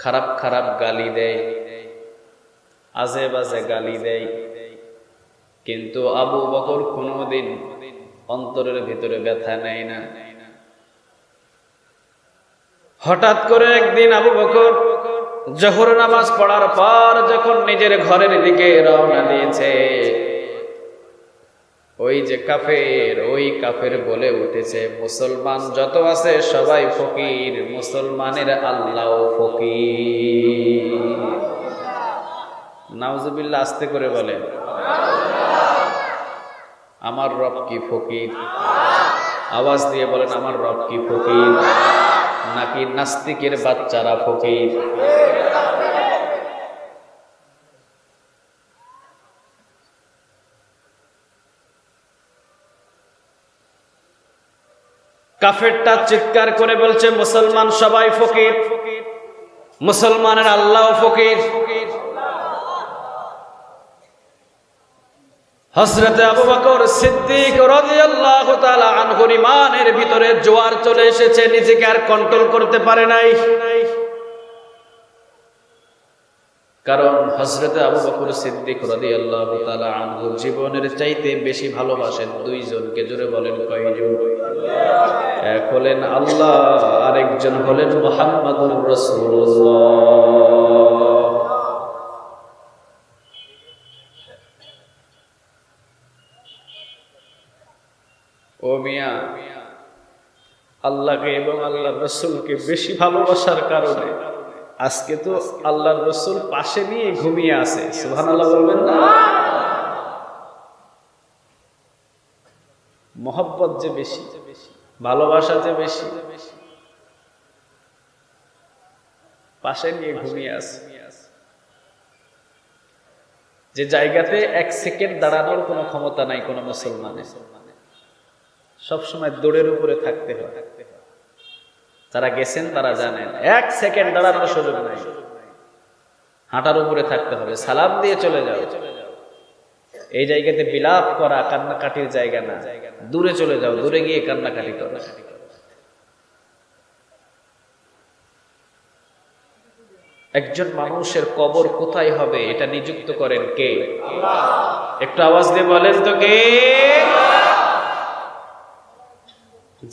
খারাপ খারাপ গালি দেয়, আজে বাজে গালি দেয়, কিন্তু আবু বকর কোনোদিন অন্তরের ভিতরে ব্যথা নেয় না। হঠাৎ করে একদিন আবু বকর জোহর নামাজ পড়ার পর যখন নিজের ঘরের দিকে রওনা দিয়েছে, ওই যে কাফের বলে উঠেছে, মুসলমান যত আছে সবাই ফকির, মুসলমানের আল্লাহ ফকির। নাউজুবিল্লাহ, আস্তে করে বলেন। আমার রব কি ফকির? আওয়াজ দিয়ে বলেন, আমার রব কি ফকির? নাকি নাস্তিকের বাচ্চারা ফকির? কাফেরটা চিৎকার করে বলছে, মুসলমান সবাই ফকির, মুসলমানের আল্লাহ ফকির। হযরত আবু বকর সিদ্দিক রাদিয়াল্লাহু তাআলা আনহুর ঈমানের ভিতরে জোয়ার চলে এসেছে, নিজেকে আর কন্ট্রোল করতে পারে নাই। কারণ হযরত আবু বকর সিদ্দিক রাদিয়াল্লাহু তাআলা আনহু জীবনের চাইতে বেশি ভালোবাসেন দুইজনকে। জোরে বলেন, কয়জন? এক হলেন আল্লাহ, আরেকজন হলেন মুহাম্মাদুর রাসূলুল্লাহ। ও মিয়া, আল্লাহকে এবং আল্লাহর রাসূলকে বেশি ভালোবাসার কারণে আজকে তো আল্লাহর রাসূল পাশে নিয়ে ঘুমিয়ে আছে। সুবহানাল্লাহ বলবেন না? মহব্বত যে বেশি, ভালোবাসা যে বেশি, পাশে নিয়ে ঘুমিয়ে আছে। যে জায়গাতে এক সেকেন্ড দাঁড়ানোর কোনো ক্ষমতা নাই কোনো মুসলমানের, সবসময় দৌড়ের উপরে থাকতে হয়। যারা গেছেন তারা জানেন, এক সেকেন্ড দাঁড়ানোর সুযোগ নাই, হাঁটার উপরে থাকতে হবে। সালাম দিয়ে চলে যাও, এই জায়গাতে বিলাপ করা কান্নাকাটির জায়গা না। দূরে চলে যাও, দূরে গিয়ে কান্নাকাটি করো। একজন মানুষের কবর কোথায় হবে এটা নিযুক্ত করেন কে? একটু আওয়াজ দিয়ে বলেন তো কে?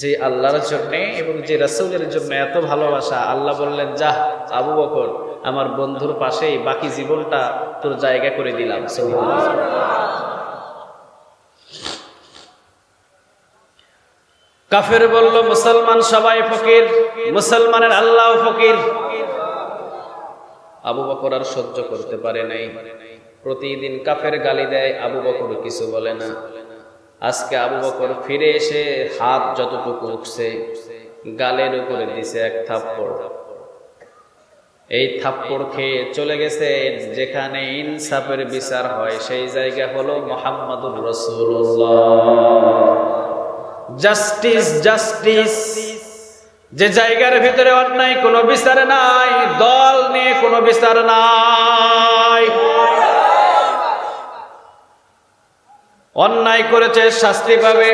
যে আল্লাহর জন্য এবং যে রাসূলের জন্য এত ভালোবাসা, আল্লাহ বললেন, যা আবু বকর, আমার বন্ধুর পাশেই বাকি জীবনটা তোর জায়গা করে দিলাম। কাফের বলল, মুসলমান সবাই ফকির, মুসলমানের আল্লাহ ফকির। আবু বকর আর সহ্য করতে পারে নাই। প্রতিদিন কাফের গালি দেয়, আবু বকর কিছু বলে না। আজকে আবু বকর ফিরে এসে হাত যতটুকু উঠছে গালের উপরে দিছে এক থাপ্পড়। এই থাপ্পড় খেয়ে চলে গেছে যেখানে ইনসাফের বিচার হয়, সেই জায়গা হলো মুহাম্মাদুর রাসূলুল্লাহ। জাস্টিস, জাস্টিস, যে জায়গার ভিতরে অন্যায় কোনো বিচার নাই, দল নিয়ে কোনো বিচার নাই। অন্যায় করেছে শাস্তি পাবে,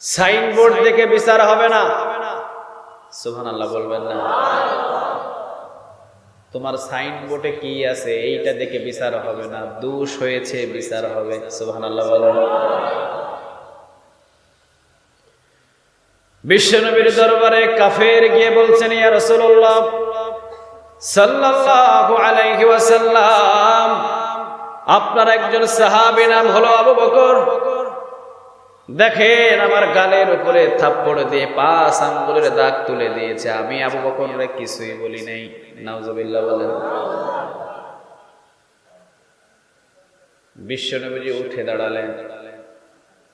সাইনবোর্ড দেখে বিচার হবে না। সুবহানাল্লাহ বলবেন না? তোমার সাইনবোর্ডে কি আছে এইটা দেখে বিচার হবে না, দোষ হয়েছে বিচার হবে। সুবহানাল্লাহ বলেন। বিশ্বনবীর দরবারে কাফের গিয়ে বলছেন, ইয়া রাসূলুল্লাহ সাল্লাল্লাহু আলাইহি ওয়াসাল্লাম, আপনার একজন সাহাবী নাম হলো আবু বকর, দেখেন আমার গালের উপরে থাপ্পড় দিয়ে 5 আঙ্গুলের দাগ তুলে দিয়েছে, আমি আবু বকরের কিছুই বলি নাই। নাউজুবিল্লাহ বলেন। বিশ্বনবী উঠে দাঁড়ালেন।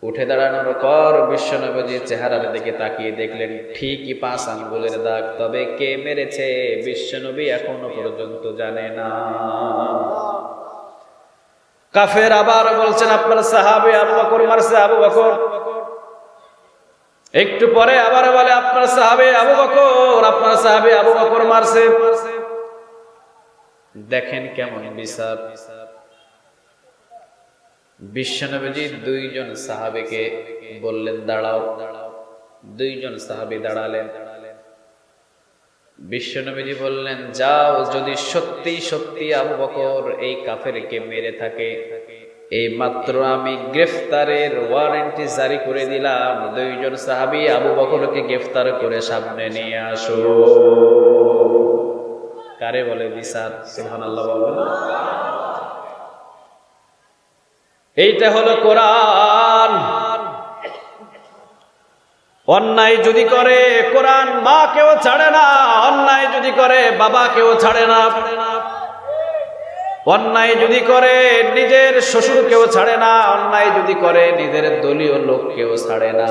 উঠে দাঁড়ানোর পর বিশ্বনবীর চেহারার দিকে তাকিয়ে দেখলেন ঠিকই 5 আঙ্গুলের দাগ, তবে কে মেরেছে বিশ্বনবী এখনো পর্যন্ত জানে না। কাফের আবার বলছেন, আপনার সাহাবী আবু বকর মারছে, আবু বকর। একটু পরে আবার বলে, আপনার সাহাবী আবু বকর, আপনার সাহাবী আবু বকর মারছে। দেখেন কেমন বিচার। বিশ্বনবী 2 জন সাহাবীকে বললেন দাঁড়াও। 2 জন সাহাবী দাঁড়ালেন। বিশ্বনবীজি বললেন, যাও, যদি সত্যি সত্যি আবু বকর এই কাফেরকে মেরে থাকে, এই মাত্র আমি গ্রেফতারের ওয়ারেন্টি জারি করে দিলাম, দুইজন সাহাবী আবু বকরকে গ্রেফতার করে সামনে নিয়ে আসো। কারে বলে বিচার? সুবহানাল্লাহ বলবেন। এইটা হলো কোরআন। অন্যায় যদি করে কোরআন মা কেউ ছাড়ে না, অন্যায় যদি করে বাবা কেউ ছাড়ে না, অন্যায় যদি করে নিজের শ্বশুর কেউ ছাড়ে না, অন্যায় যদি করে নিজের দলীয় লোক কেউ ছাড়ে না।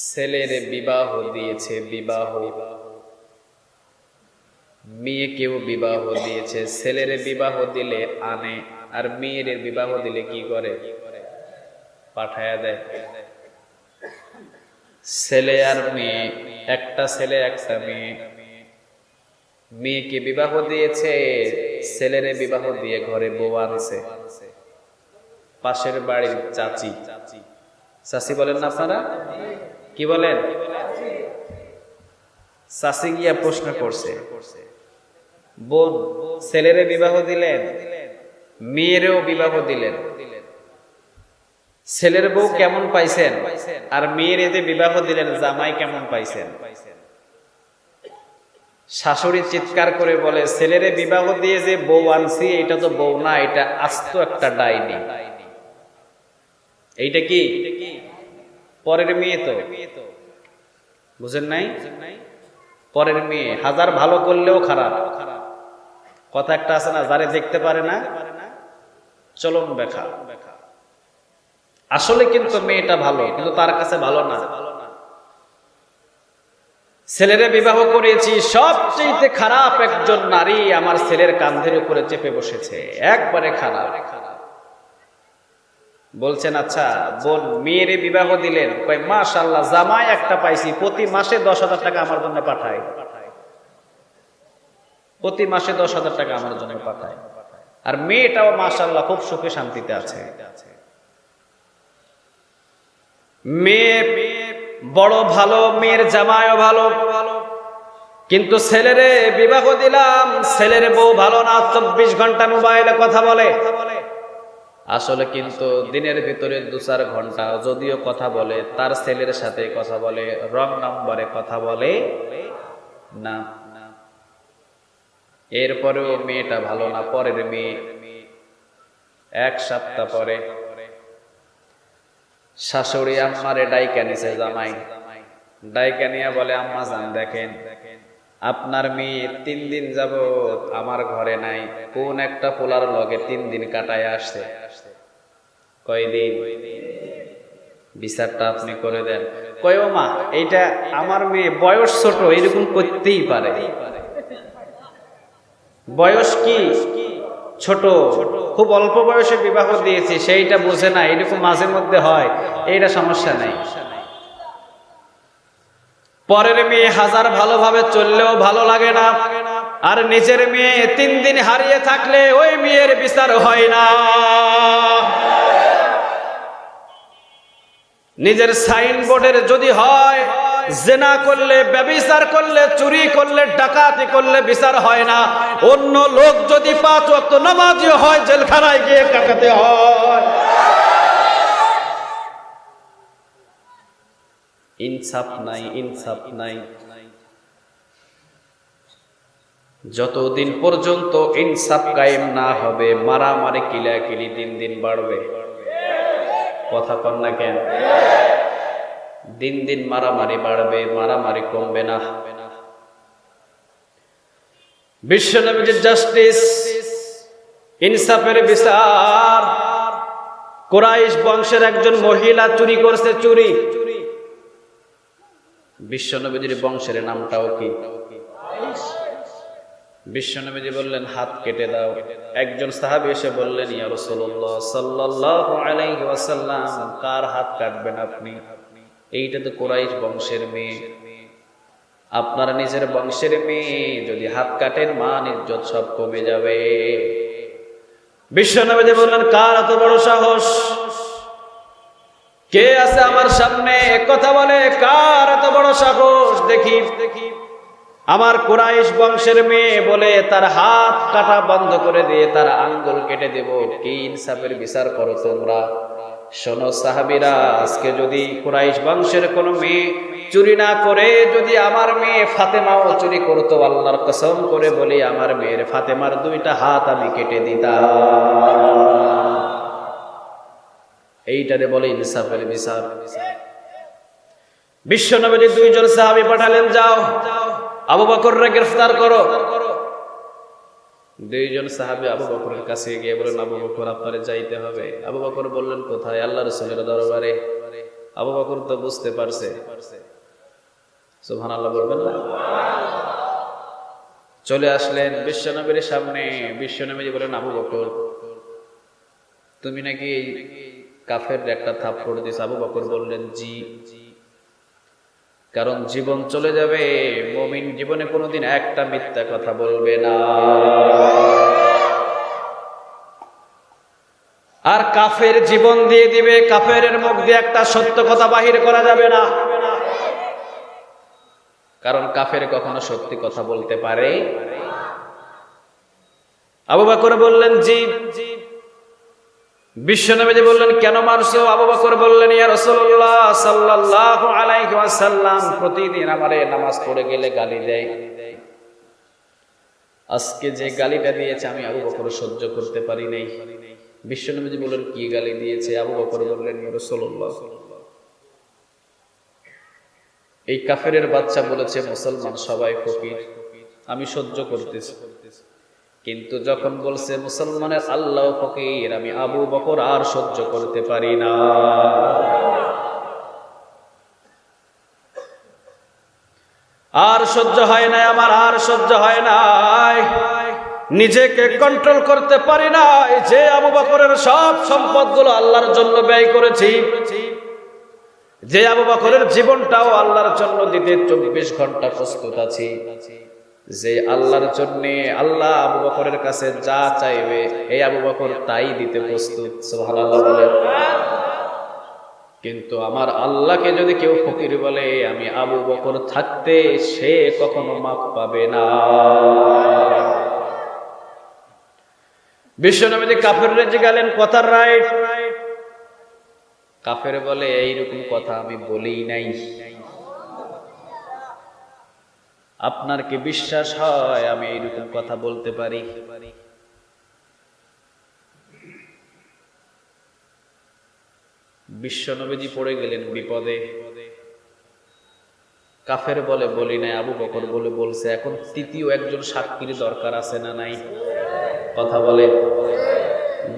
ছেলের বিবাহ দিয়েছে, বিবাহ, মেয়েকেও বিবাহ দিয়েছে। ছেলের বিবাহ দিলে আনে, আর মেয়ের বিবাহ দিলে কি করে? পাঠায়া দেয়। ছেলে আর মেয়ে, একটা ছেলে একটা মেয়ে। মেয়েকে বিবাহ দিয়েছে, ছেলের বিবাহ দিয়ে ঘরে বউ আনছে। পাশের বাড়ির চাচি, চাচি বলেন না আপনারা? কি বলেন? চাচি গিয়া প্রশ্ন করছে, বোন ছেলের বিবাহ দিলেন, মেয়েরও বিবাহ দিলেন, ছেলের বউ কেমন পাইছেন? আর মেয়ের এতে বিবাহ দিলেন, জামাই কেমন পাইছেন? শাশুড়ি চিৎকার করে বলে, ছেলের বিবাহ দিয়ে যে বউ আনছি এটা তো বউ না, এটা আস্ত একটা ডাইনি। এইটা কি? পরের মেয়ে তো, বুঝেন নাই? পরের মেয়ে হাজার ভালো করলেও খারাপ। কথা একটা আছে না, যারে দেখতে পারে না চলন বেখা। আসলে কিন্তু মেয়েটা ভালো, কিন্তু তার কাছে ভালো না। ছেলেরে বিবাহ করেছি, সবচেয়ে খারাপ একজন নারী আমার ছেলের কাঁধের উপরে চেপে বসেছে, একবারে খারাপ। বলছেন, আচ্ছা বোন মেয়েরে বিবাহ দিলেন, কয় মাশাআল্লাহ জামাই একটা পাইছি, প্রতি মাসে 10,000 টাকা আমার জন্য পাঠায়, প্রতি মাসে 10,000 টাকা আমার জন্য পাঠায়। আর মেয়েটাও মাশাআল্লাহ খুব সুখে শান্তিতে আছে। মেয়ে বড় ভালো, মেয়ের জামাইও ভালো, কিন্তু ছেলেরে বিবাহ দিলাম, ছেলের বউ ভালো না, 24 ঘন্টা মোবাইলে কথা বলে। আসলে কিন্তু দিনের ভিতরে 2-4 ঘন্টা যদিও কথা বলে, তার ছেলের সাথে কথা বলে, রং নম্বরে কথা বলে না। এরপরেও মেয়েটা ভালো না। পরের মেয়ে 1 সপ্তাহ পরে শাশুড়ি আম্মারে ডাইকা নিছে, জামাই ডাইকা নিয়ে বলে, আম্মা জান দেখেন আপনার মেয়ে 3 দিন যাবত আমার ঘরে নাই, কোন একটা পোলার লগে 3 দিন কাটায় আসছে। কয়দিন? বিচারটা আপনি করে দেন। কয় ও মা, এইটা আমার মেয়ে বয়স ছোট, এরকম করতেই পারে। বয়স কি ছোট, খুব অল্প বয়সে বিবাহ দিয়েছি, সেইটা বুঝে না, এরকম মাঝে মধ্যে হয়, এইটা সমস্যা নাই। পরের মেয়ে হাজার ভালোভাবে চললেও ভালো লাগে না, আর নিজের মেয়ে 3 দিন হারিয়ে থাকলে ওই মেয়ের বিচার হয় না। নিজের সাইনবোর্ডের যদি হয় জেনা করলে, ব্যভিচার করলে, চুরি করলে, ডাকাতি করলে বিচার হয় না, অন্য লোক যদি 5 ওয়াক্ত নামাজি হয় জেলখানায় গিয়ে কাটাতে হয়। ইনসাফ নাই, ইনসাফ নাই। যতদিন পর্যন্ত ইনসাফ কায়েম না হবে, মারামারি কিলাকিলি দিন দিন বাড়বে। কথা কন না কেন? দিন দিন মারামারি বাড়বে, মারামারি কমবে না। বিশ্বনবীর জাস্টিস, ইনসাফের বিচার। কুরাইশ বংশের একজন মহিলা চুরি করছে, চুরি। বিশ্বনবীর বংশের নামটাও কি? বিশ্বনবী বললেন হাত কেটে দাও। একজন সাহাবী এসে বললেন, ইয়া রাসূলুল্লাহ সাল্লাল্লাহু আলাইহি ওয়াসাল্লাম, কার হাত কাটবেন আপনি? এইটা তো কুরাইশ বংশের মেয়ে, আপনার নিজের বংশের মেয়ে, যদি হাত কাটেন মান ইজ্জত সব কমে যাবে। বিশ্বনবী বললেন, কার এত বড় সাহস? কে আছে আমার সামনে কথা বলে? কার এত বড় সাহস? দেখি আমার কুরাইশ বংশের মেয়ে বলে তার হাত কাটা বন্ধ করে দিয়ে তার আঙ্গুল কেটে দেব। কি ইনসাফের বিচার করো তোমরা? শোনো সাহাবীরা, আজকে যদি কুরাইশ বংশের কোন মেয়ে চুরি না করে যদি আমার মেয়ে ফাতেমাও চুরি করতো, আল্লাহর কসম করে বলি আমার মেয়ের ফাতেমার দুইটা হাত আমি কেটে দিতাম। এইটারে বলে ইনসাফের বিচার। বিশ্বনবী দুইজন সাহাবী পাঠালেন, যাও আবু বকরকে গ্রেফতার করো। দুইজন সাহাবী আবু বকরের কাছে গিয়ে বলেন, আবু বকর আপনারে যাইতে হবে। আবু বকর বললেন, কোথায়? আল্লাহ রাসূলের দরবারে। আবু বকর তো বুঝতে পারছে, সুবহানাল্লাহ বলবেন না? চলে আসলেন বিশ্বনবীর সামনে। বিশ্বনবী বলেন, আবু বকর তুমি নাকি কাফের একটা থাপ্পড় দিছ? আবু বকর বললেন, জি। কারণ জীবন চলে যাবে, মুমিন জীবনে কোনোদিন একটা মিথ্যা কথা বলবে না। আর কাফের জীবন দিয়ে দিবে, কাফের মুখ দিয়ে একটা সত্য কথা বাহির করা যাবে না। কারণ কাফের কখনো সত্যি কথা বলতে পারে। আবু বকর বললেন, জি। বিশ্বনবী বললেন, কেন মারছো? আবু বকর বললেন, ইয়া রাসূলুল্লাহ সাল্লাল্লাহু আলাইহি ওয়াসাল্লাম প্রতিদিন আমারে নামাজ পড়ে গেলে গালি দেয়। আজকে যে গালিটা দিয়েছে আমি আবু বকর সহ্য করতে পারি নাই। বিশ্বনবী বললেন, কি গালি দিয়েছে? আবু বকর বললেন, ইয়া রাসূলুল্লাহ এই কাফেরের বাচ্চা বলেছে মুসলমান সবাই ফকির, আমি সহ্য করতেছি। কিন্তু যখন বলছে মুসলমানের আল্লাহ ফকির, আমি আবু বকর আর সহ্য করতে পারি না। আর সহ্য হয় না আমার, আর সহ্য হয় না, নিজেকে কন্ট্রোল করতে পারি না। যে আবু বকরের সব সম্পদগুলো আল্লাহর জন্য ব্যয় করেছি, যে আবু বকরের জীবনটাও আল্লাহর জন্য দিতে 24 ঘন্টা প্রস্তুত আছি, যে আল্লাহর জন্য আল্লাহ আবু বকরের কাছে যা চাইবে এই আবু বকর তাই দিতে প্রস্তুত। সুবহানাল্লাহ বলেন। কিন্তু আমার আল্লাহকে যদি কেউ ফকির বলে, আমি আবু বকর থাকতে সে কখনো মাফ পাবে না। বিশ্বনবী কাফেররা জিজ্ঞাসা কথার রাইট? কাফের বলে, এইরকম কথা আমি বলেই নাই। আপনার কি বিশ্বাস হয় আমি এইরকম কথা বলতে পারি? বিশ্বনবীজি পড়ে গেলেন বিপদে। কাফের বলে, বলি নাই। আবু বকর বলে বলছে। এখন তৃতীয় একজন সাক্ষীর দরকার আছে না নাই? কথা বলে।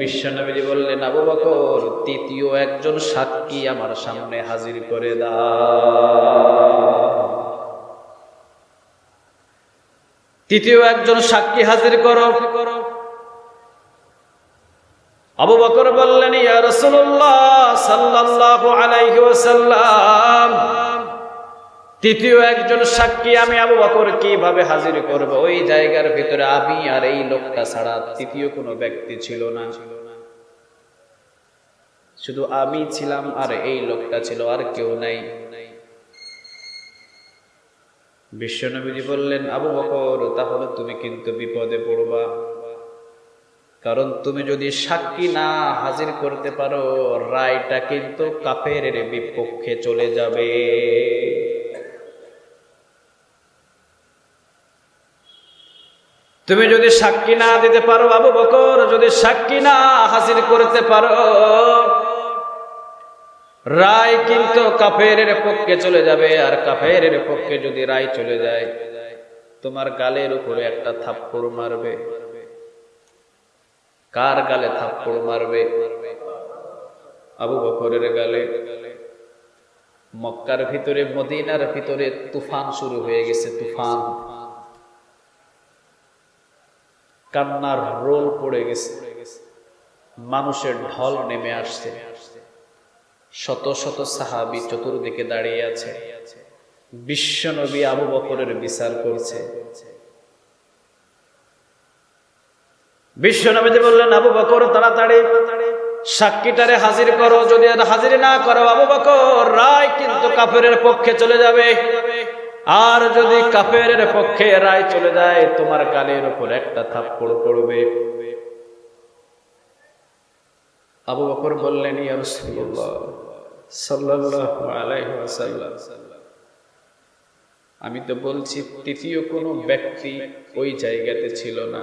বিশ্বনবীজি বললেন, আবু বকর তৃতীয় একজন সাক্ষী আমার সামনে হাজির করে দাও। তৃতীয় একজন সাক্ষী হাজির করো। আবু বকর বললেন, ইয়া রাসূলুল্লাহ সাল্লাল্লাহু আলাইহি ওয়াসাল্লাম তৃতীয় একজন সাক্ষী আমি আবু বকর কিভাবে হাজির করব? ওই জায়গার ভিতরে আমি আর এই লোকটা ছাড়া তৃতীয় কোনো ব্যক্তি ছিল না। শুধু আমি ছিলাম আর এই লোকটা ছিল, আর কেউ নাই। বিশ্বনবী বললেন, আবু বকর তাহলে তুমি কিন্তু বিপদে পড়বা। কারণ তুমি যদি সাক্ষী না হাজির করতে পারো, রায়টা কিন্তু কাফেরের বিপক্ষে চলে যাবে। তুমি যদি সাক্ষী না দিতে পারো, আবু বকর যদি সাক্ষী না হাজির করতে পারো, রায় কিন্তু কাফেরের পক্ষে চলে যাবে। আর কাফেরের পক্ষে যদি রায় চলে যায়, তোমার গালের উপরে একটা থাপ্পড় মারবে। কার গালে থাপ্পড় মারবে? আবু বকরের গালে। মক্কার ভিতরে, মদিনার ভিতরে তুফান শুরু হয়ে গেছে। তুফান, কান্নার রোল পড়ে গেছে, মানুষের ঢল নেমে আসছে। শত শত সাহাবী চতুর্দিকে দাঁড়িয়ে আছে। বিশ্বনবী আবু বকরের বিচার করছে। বিশ্বনবী বললেন, আবু বকর তাড়াতাড়ি সাক্ষীটারে হাজির করো, যদি আর হাজির না করো আবু বকর, রায় কিন্তু কাফেরের পক্ষে চলে যাবে। আর যদি কাফেরের পক্ষে রায় চলে যায়, তোমার গালের উপর একটা থাপ্পড় পড়বে। আবু বকর বললেন, ইয়া রাসূলুল্লাহ সাল্লাল্লাহু আলাইহি ওয়াসাল্লাম, আমি তো বলছি তৃতীয় কোনো ব্যক্তি ওই জায়গাতে ছিল না,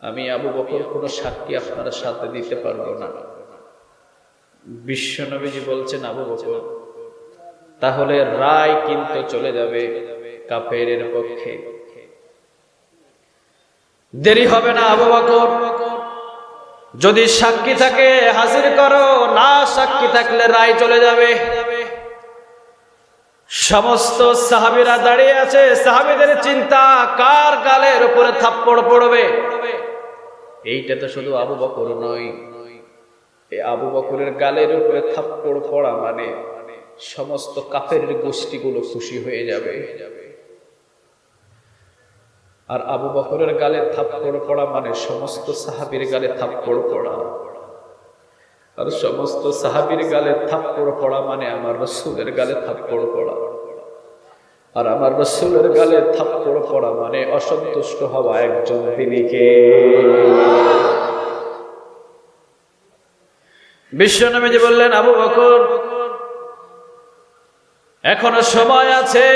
আমি আবু বকর কোনো সাক্ষী আপনার সাথে দিতে পারবো না। বিশ্বনবীজি বলছেন, আবু বকর, তাহলে রায় কিন্তু চলে যাবে কাফেরের পক্ষে। দেরি হবে না আবু বকর, যদি সাক্ষী থাকে হাজির করো, না সাক্ষী থাকলে রায় চলে যাবে। সমস্ত সাহাবীরা দাঁড়িয়ে আছে, সাহাবীদের চিন্তা কার গালের উপরে থাপ্পড় পড়বে। এইটা তো শুধু আবু বকর নয়, এই আবু বকরের গালের উপরে থাপ্পড় পড়া মানে সমস্ত কাফেরের গোষ্ঠীগুলো খুশি হয়ে যাবে। আর আবু বকরের গালে থাপ্পড় পড়া মানে সমস্ত সাহাবীর গালে থাপ্পড় পড়া। আর সমস্ত সাহাবীর গালে থাপ্পড় পড়া মানে আমার রাসূলের গালে থাপ্পড় পড়া। আর আমার রাসূলের গালে থাপ্পড় পড়া মানে অসন্তুষ্ট হওয়া একজন, তিনি কে? বিশ্বনবীজি বললেন, আবু বকর, এখনো সময় আছে,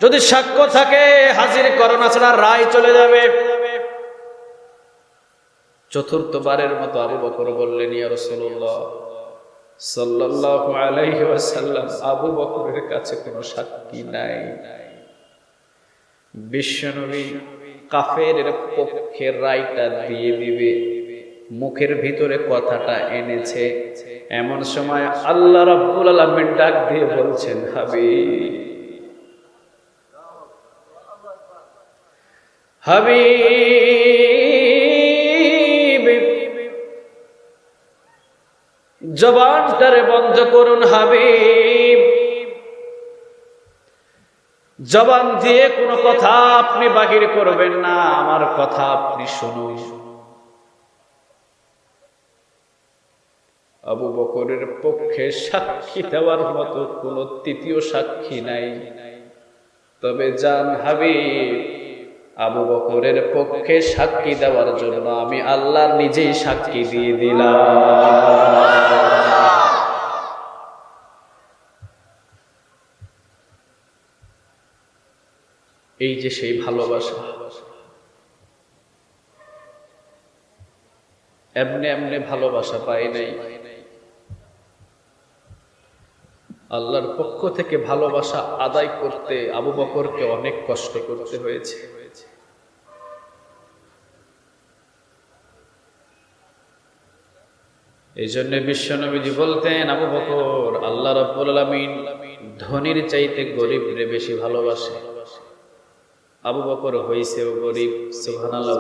যদি সাক্ষ্য থাকে হাজির করো, না ছাড়া রায় চলে যাবে। চতুর্থবারের মতো আবু বকর বললেন, ইয়া রাসূলুল্লাহ সাল্লাল্লাহু আলাইহি ওয়াসাল্লাম, আবু বকরের কাছে কোনো সাক্ষী নাই। বিশ্বনবী কাফেরের পক্ষে রায়টা দিয়ে দিবে, মুখের ভিতরে কথাটা এনেছে। এমন সময় আল্লাহ রাব্বুল আলামিন ডাক দিয়ে বলছেন, হাবিব, জবানটারে বন্ধ করুন হাবিব, জবান দিয়ে কোনো কথা আপনি বাহির করবেন না, আমার কথা আপনি শুনুন। আবু বকরের পক্ষে সাক্ষী দেওয়ার মতো কোনো তৃতীয় সাক্ষী নাই, তবে জান হাবিব, আবু বকরের পক্ষে সাক্ষী দেওয়ার জন্য আমি আল্লাহ নিজেই সাক্ষী দিয়ে দিলাম। এই যে সেই ভালোবাসা, এমনি এমনি ভালোবাসা পাই নাই, আল্লাহর পক্ষ থেকে ভালোবাসা আদায় করতে আবু বকরকে অনেক কষ্ট করতে হয়েছে। এই জন্য বিশ্বনবীজি বলতেন, আবু বকর, আল্লাহ রাব্বুল আলামিন ধনীর চাইতে গরিবরে বেশি ভালোবাসে। আবু বকর হইছেও গরিব, সুবহানাল্লাহ।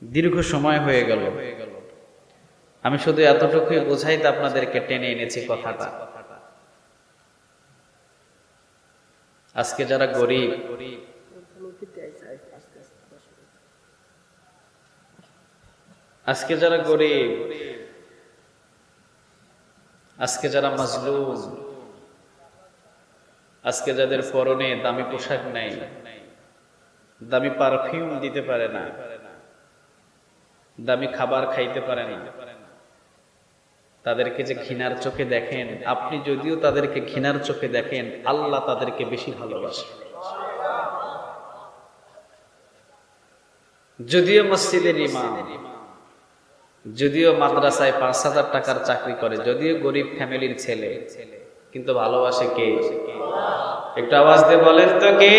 দীর্ঘ সময় হয়ে গেল, আমি শুধু এতটুকুই বোঝাইতে আপনাদেরকে টেনে এনেছি কথাটা। আজকে যারা গরিব, আজকে যারা গরিব, আজকে যারা মাজলুম, আজকে যাদের পরনে দামি পোশাক নাই, দামি পারফিউম দিতে পারে না, দামি খাবার খাইতে পারে না, তাদেরকে যে ঘৃণার চোখে দেখেন, আপনি যদিও তাদেরকে ঘৃণার চোখে দেখেন, আল্লাহ তাদেরকে বেশি ভালোবাসে। যদিও মসজিদের ইমাম, যদিও মাদ্রাসায় ৫,০০০ টাকার চাকরি করে, যদিও গরিব ফ্যামিলির ছেলে, কিন্তু ভালোবাসে কে? একটু আওয়াজ দিয়ে বলেন তো, কে?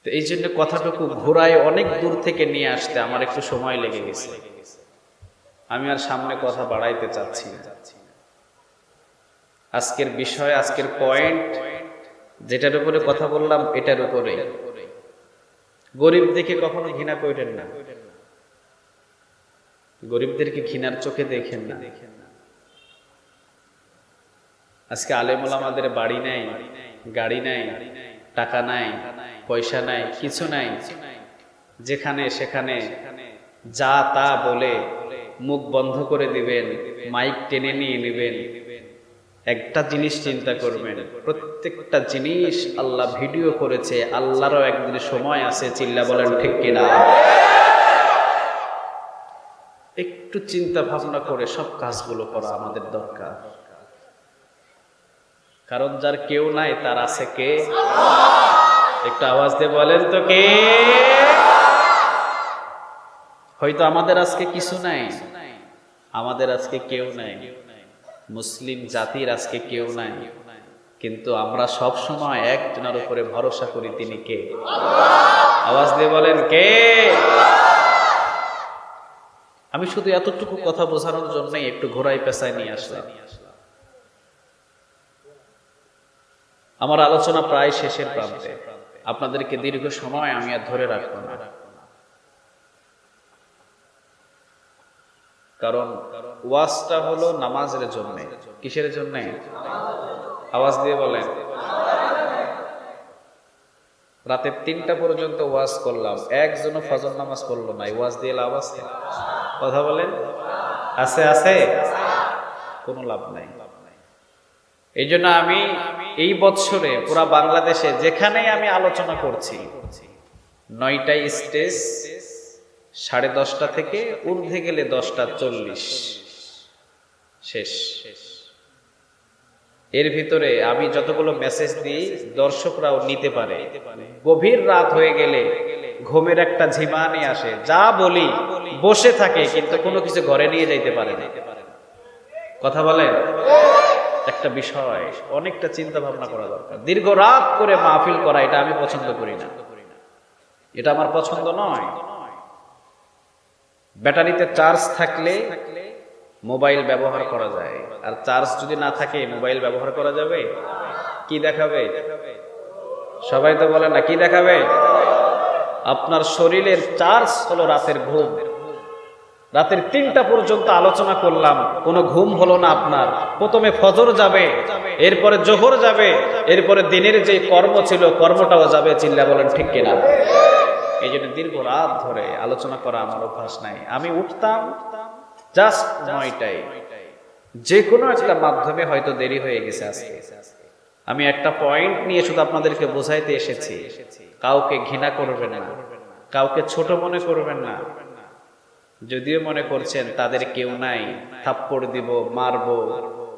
এই জন্য কথাটুকু ঘোরায় অনেক দূর থেকে নিয়ে আসতে আমার একটু সময় লেগে গেছে। আমি আর সামনে কথা বাড়াইতে চাচ্ছি না। আজকের বিষয়, আজকের পয়েন্ট, যেটার উপরে কথা বললাম এটার উপরে। গরিব দেখে কখনো ঘৃণা করেন না, গরিবদেরকে ঘৃণার চোখে দেখেন না। আজকে আলেম ওলামাদের বাড়ি নাই, গাড়ি নাই, টাকা নাই, পয়সা নাই, কিছু নাই, যেখানে সেখানে যা তা বলে মুখ বন্ধ করে দিবেন, মাইক টেনে নিয়ে নেবেন। একটা জিনিস চিন্তা করবেন, প্রত্যেকটা জিনিস আল্লাহ ভিডিও করেছে। আল্লাহরও একদিন সময় আছে, চিল্লা বলেন ঠিক কিনা? একটু চিন্তা ভাবনা করে সব কাজগুলো করা আমাদের দরকার। কারণ যার কেউ নাই তার আছে কে? একটু আওয়াজ দিয়ে বলেন তো কে? হয়তো আমাদের আজকে কিছু নাই, আমাদের আজকে কেউ নাই, মুসলিম জাতির আজকে কেউ নাই, কিন্তু আমরা সব সময় একজনের উপরে ভরসা করি, তিনি কে? আওয়াজ দিয়ে বলেন কে? আমি শুধু এতটুকু কথা বোঝানোর জন্যই একটু ঘোড়ায় পেঁচায় নিয়ে আসলাম। আমার আলোচনা প্রায় শেষের প্রান্তে, আপনাদেরকে দীর্ঘ সময় আমি আর ধরে রাখবো না, কারণ ওয়াজটা হলো নামাজের জন্য। কিসের জন্য? আওয়াজ দিয়ে বলেন। রাতে 3টা পর্যন্ত ওয়াজ করলাম, একজনও ফজর নামাজ পড়লো না, ওয়াজ দিয়ে লাভ আছে? কথা বলেন, আছে? আছে? কোনো লাভ নাই। এই জন্য আমি এই বছরে পুরা বাংলাদেশে যেখানেই আমি আলোচনা করছি, 9টাই স্টেজ, 10:30 থেকে ঊর্ধ্বে গেলে 10:40 শেষ। এর ভিতরে আমি যতগুলো মেসেজ দিই দর্শকরাও নিতে পারে। গভীর রাত হয়ে গেলে ঘুমের একটা ঝিমানি আসে, যা বলি বসে থাকে, কিন্তু কোনো কিছু ঘরে নিয়ে যাইতে পারে না। কথা বলেন, একটা বিষয় অনেকটা চিন্তা ভাবনা করা দরকার। দীর্ঘ রাত করে মাহফিল করা, এটা আমি পছন্দ করি না, এটা আমার পছন্দ নয়। ব্যাটারিতে চার্জ থাকলে মোবাইল ব্যবহার করা যায়, আর চার্জ যদি না থাকে মোবাইল ব্যবহার করা যাবে? কি দেখাবে? সবাই তো বলে না, কি দেখাবে? আপনার শরীরের চার্জ হলো রাতের ঘুম। রাতের 3টা পর্যন্ত আলোচনা করলাম, কোনো ঘুম হলো না আপনার। প্রথমে ফজর যাবে, এরপরে জোহর যাবে, এরপরে দিনের যে কর্ম ছিল কর্মটাও যাবে। চিল্লা বলেন ঠিক কিনা? এই জন্য দীর্ঘ রাত ধরে আলোচনা করা আমার অভ্যাস নাই। আমি উঠতাম জাস্ট 9টায়, যে কোনো একটা মাধ্যমে হয়তো দেরি হয়ে গেছে আজকে। আমি একটা পয়েন্ট নিয়ে শুধু আপনাদেরকে বোঝাইতে এসেছি, কাউকে ঘৃণা করবেন না, কাউকে ছোট মনে করবেন না। যদিও মনে করছেন তাদের কেউ নাই, থাপ্পড় দিব, মারবো,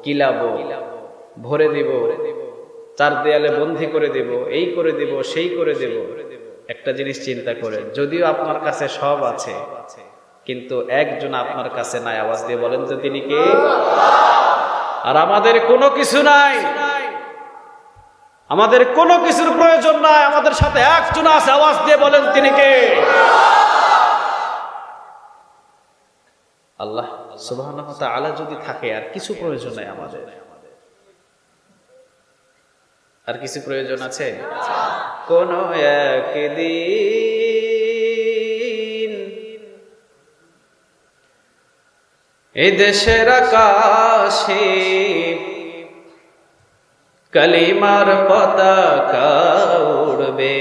কিলাবো, ভরে দিব, 4 দেয়ালে বন্দী করে দিব, এই করে দিব, সেই করে দেব, একটা জিনিস চিন্তা করেন, যদিও আপনার কাছে সব আছে, কিন্তু একজন আপনার কাছে নাই। আওয়াজ দিয়ে বলেন তো তিনি কে? আর আমাদের কোনো কিছু নাই, আমাদের কোনো কিছুর প্রয়োজন নাই, আমাদের সাথে একজন আছে। আওয়াজ দিয়ে বলেন তিনি কে? আল্লাহ সুবহানাহু ওয়া তাআলা যদি থাকে, আর কিছু প্রয়োজন নাই আমাদের। আর কিছু প্রয়োজন আছে? কোন একদিন এই দেশের আকাশে কালিমার পতাকা উড়বে,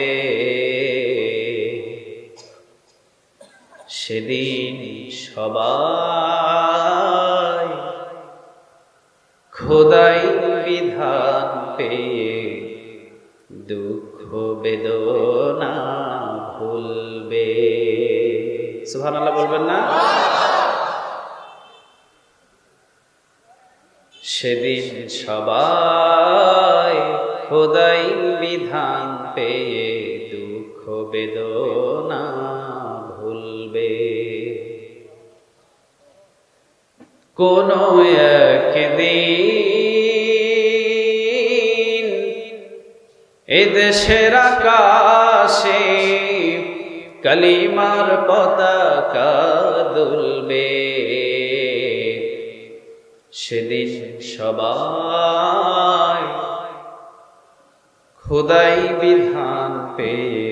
সেদিন সবাই খোদাই বিধান পেয়ে দুঃখ বেদনা ভুলবে। সুবহানাল্লাহ বলবেন না? সেদিন সবাই খোদাই বিধান পেয়ে দুঃখ বেদনা ভুলবে। কোন একদিন এদেশের আকাশে কালিমার পতাকা দুলবে, সেদিন সবাই খোদাই বিধান পেয়ে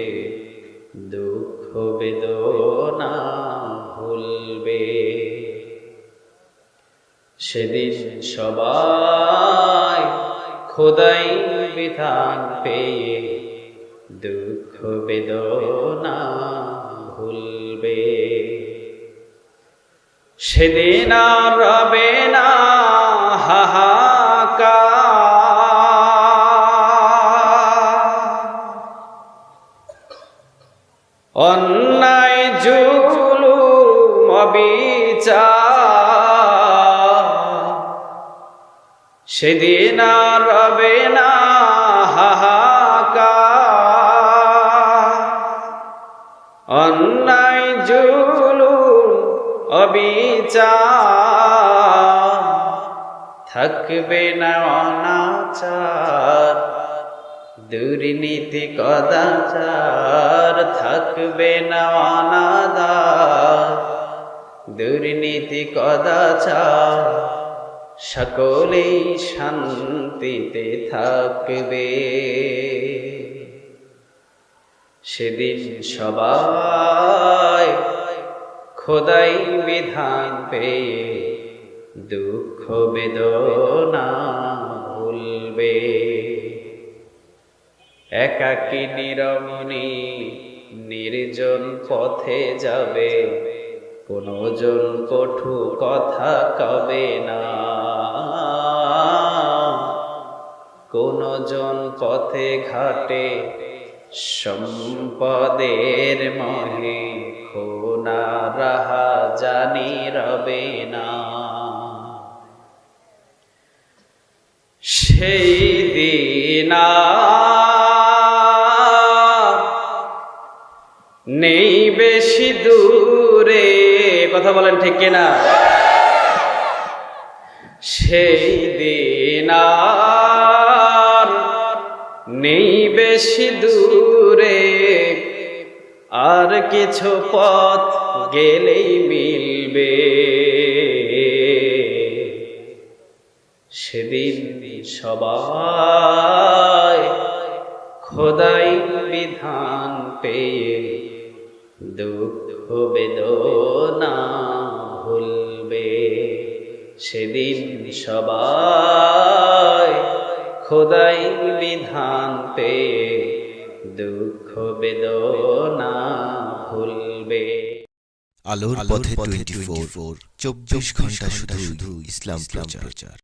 দুঃখ বেদনা ভুলবে। সেদিন সবাই খোদাই বিধান পেয়ে দুঃখ বেদনা ভুলবে। সেদিন আর রবে না হাহাকার, অন্যায় জুলুম অবিচার। সেদিন আর রবে না হাহাকার, অন্যায় জুলুম অবিচার। থাকবে না অনাচার, দুর্নীতি কদাচার। থাকবে না অনাদার, দুর্নীতি কদাচার। সকলেই শান্তিতে থাকবে। সেদিন সবাই খোদাই বিধান পেয়ে দুঃখ বেদনা ভুলবে। একাকী নিরমণি নির্জন পথে যাবে, কোনো জন কটু কথা কবে না। কোনো জন পথে ঘাটে সম্পদের মোহে, খোনা রাহা জানি রবে না। সেই দিন নেই বেশি দূরে, কথা বলেন ঠিক কিনা? সেই দিন নেই বেশি দূরে, আর কিছু পথ গেলেই মিলবে। সেদিন সবাই খোদাই বিধান পেয়ে দুঃখ বেদনা ভুলবে। সেদিন সবাই খোদাই বিধান পেয়ে দুঃখ বেদনা ভুলবে। আলোর পথে 24, 24 ঘন্টা শুধু ইসলাম প্রচার।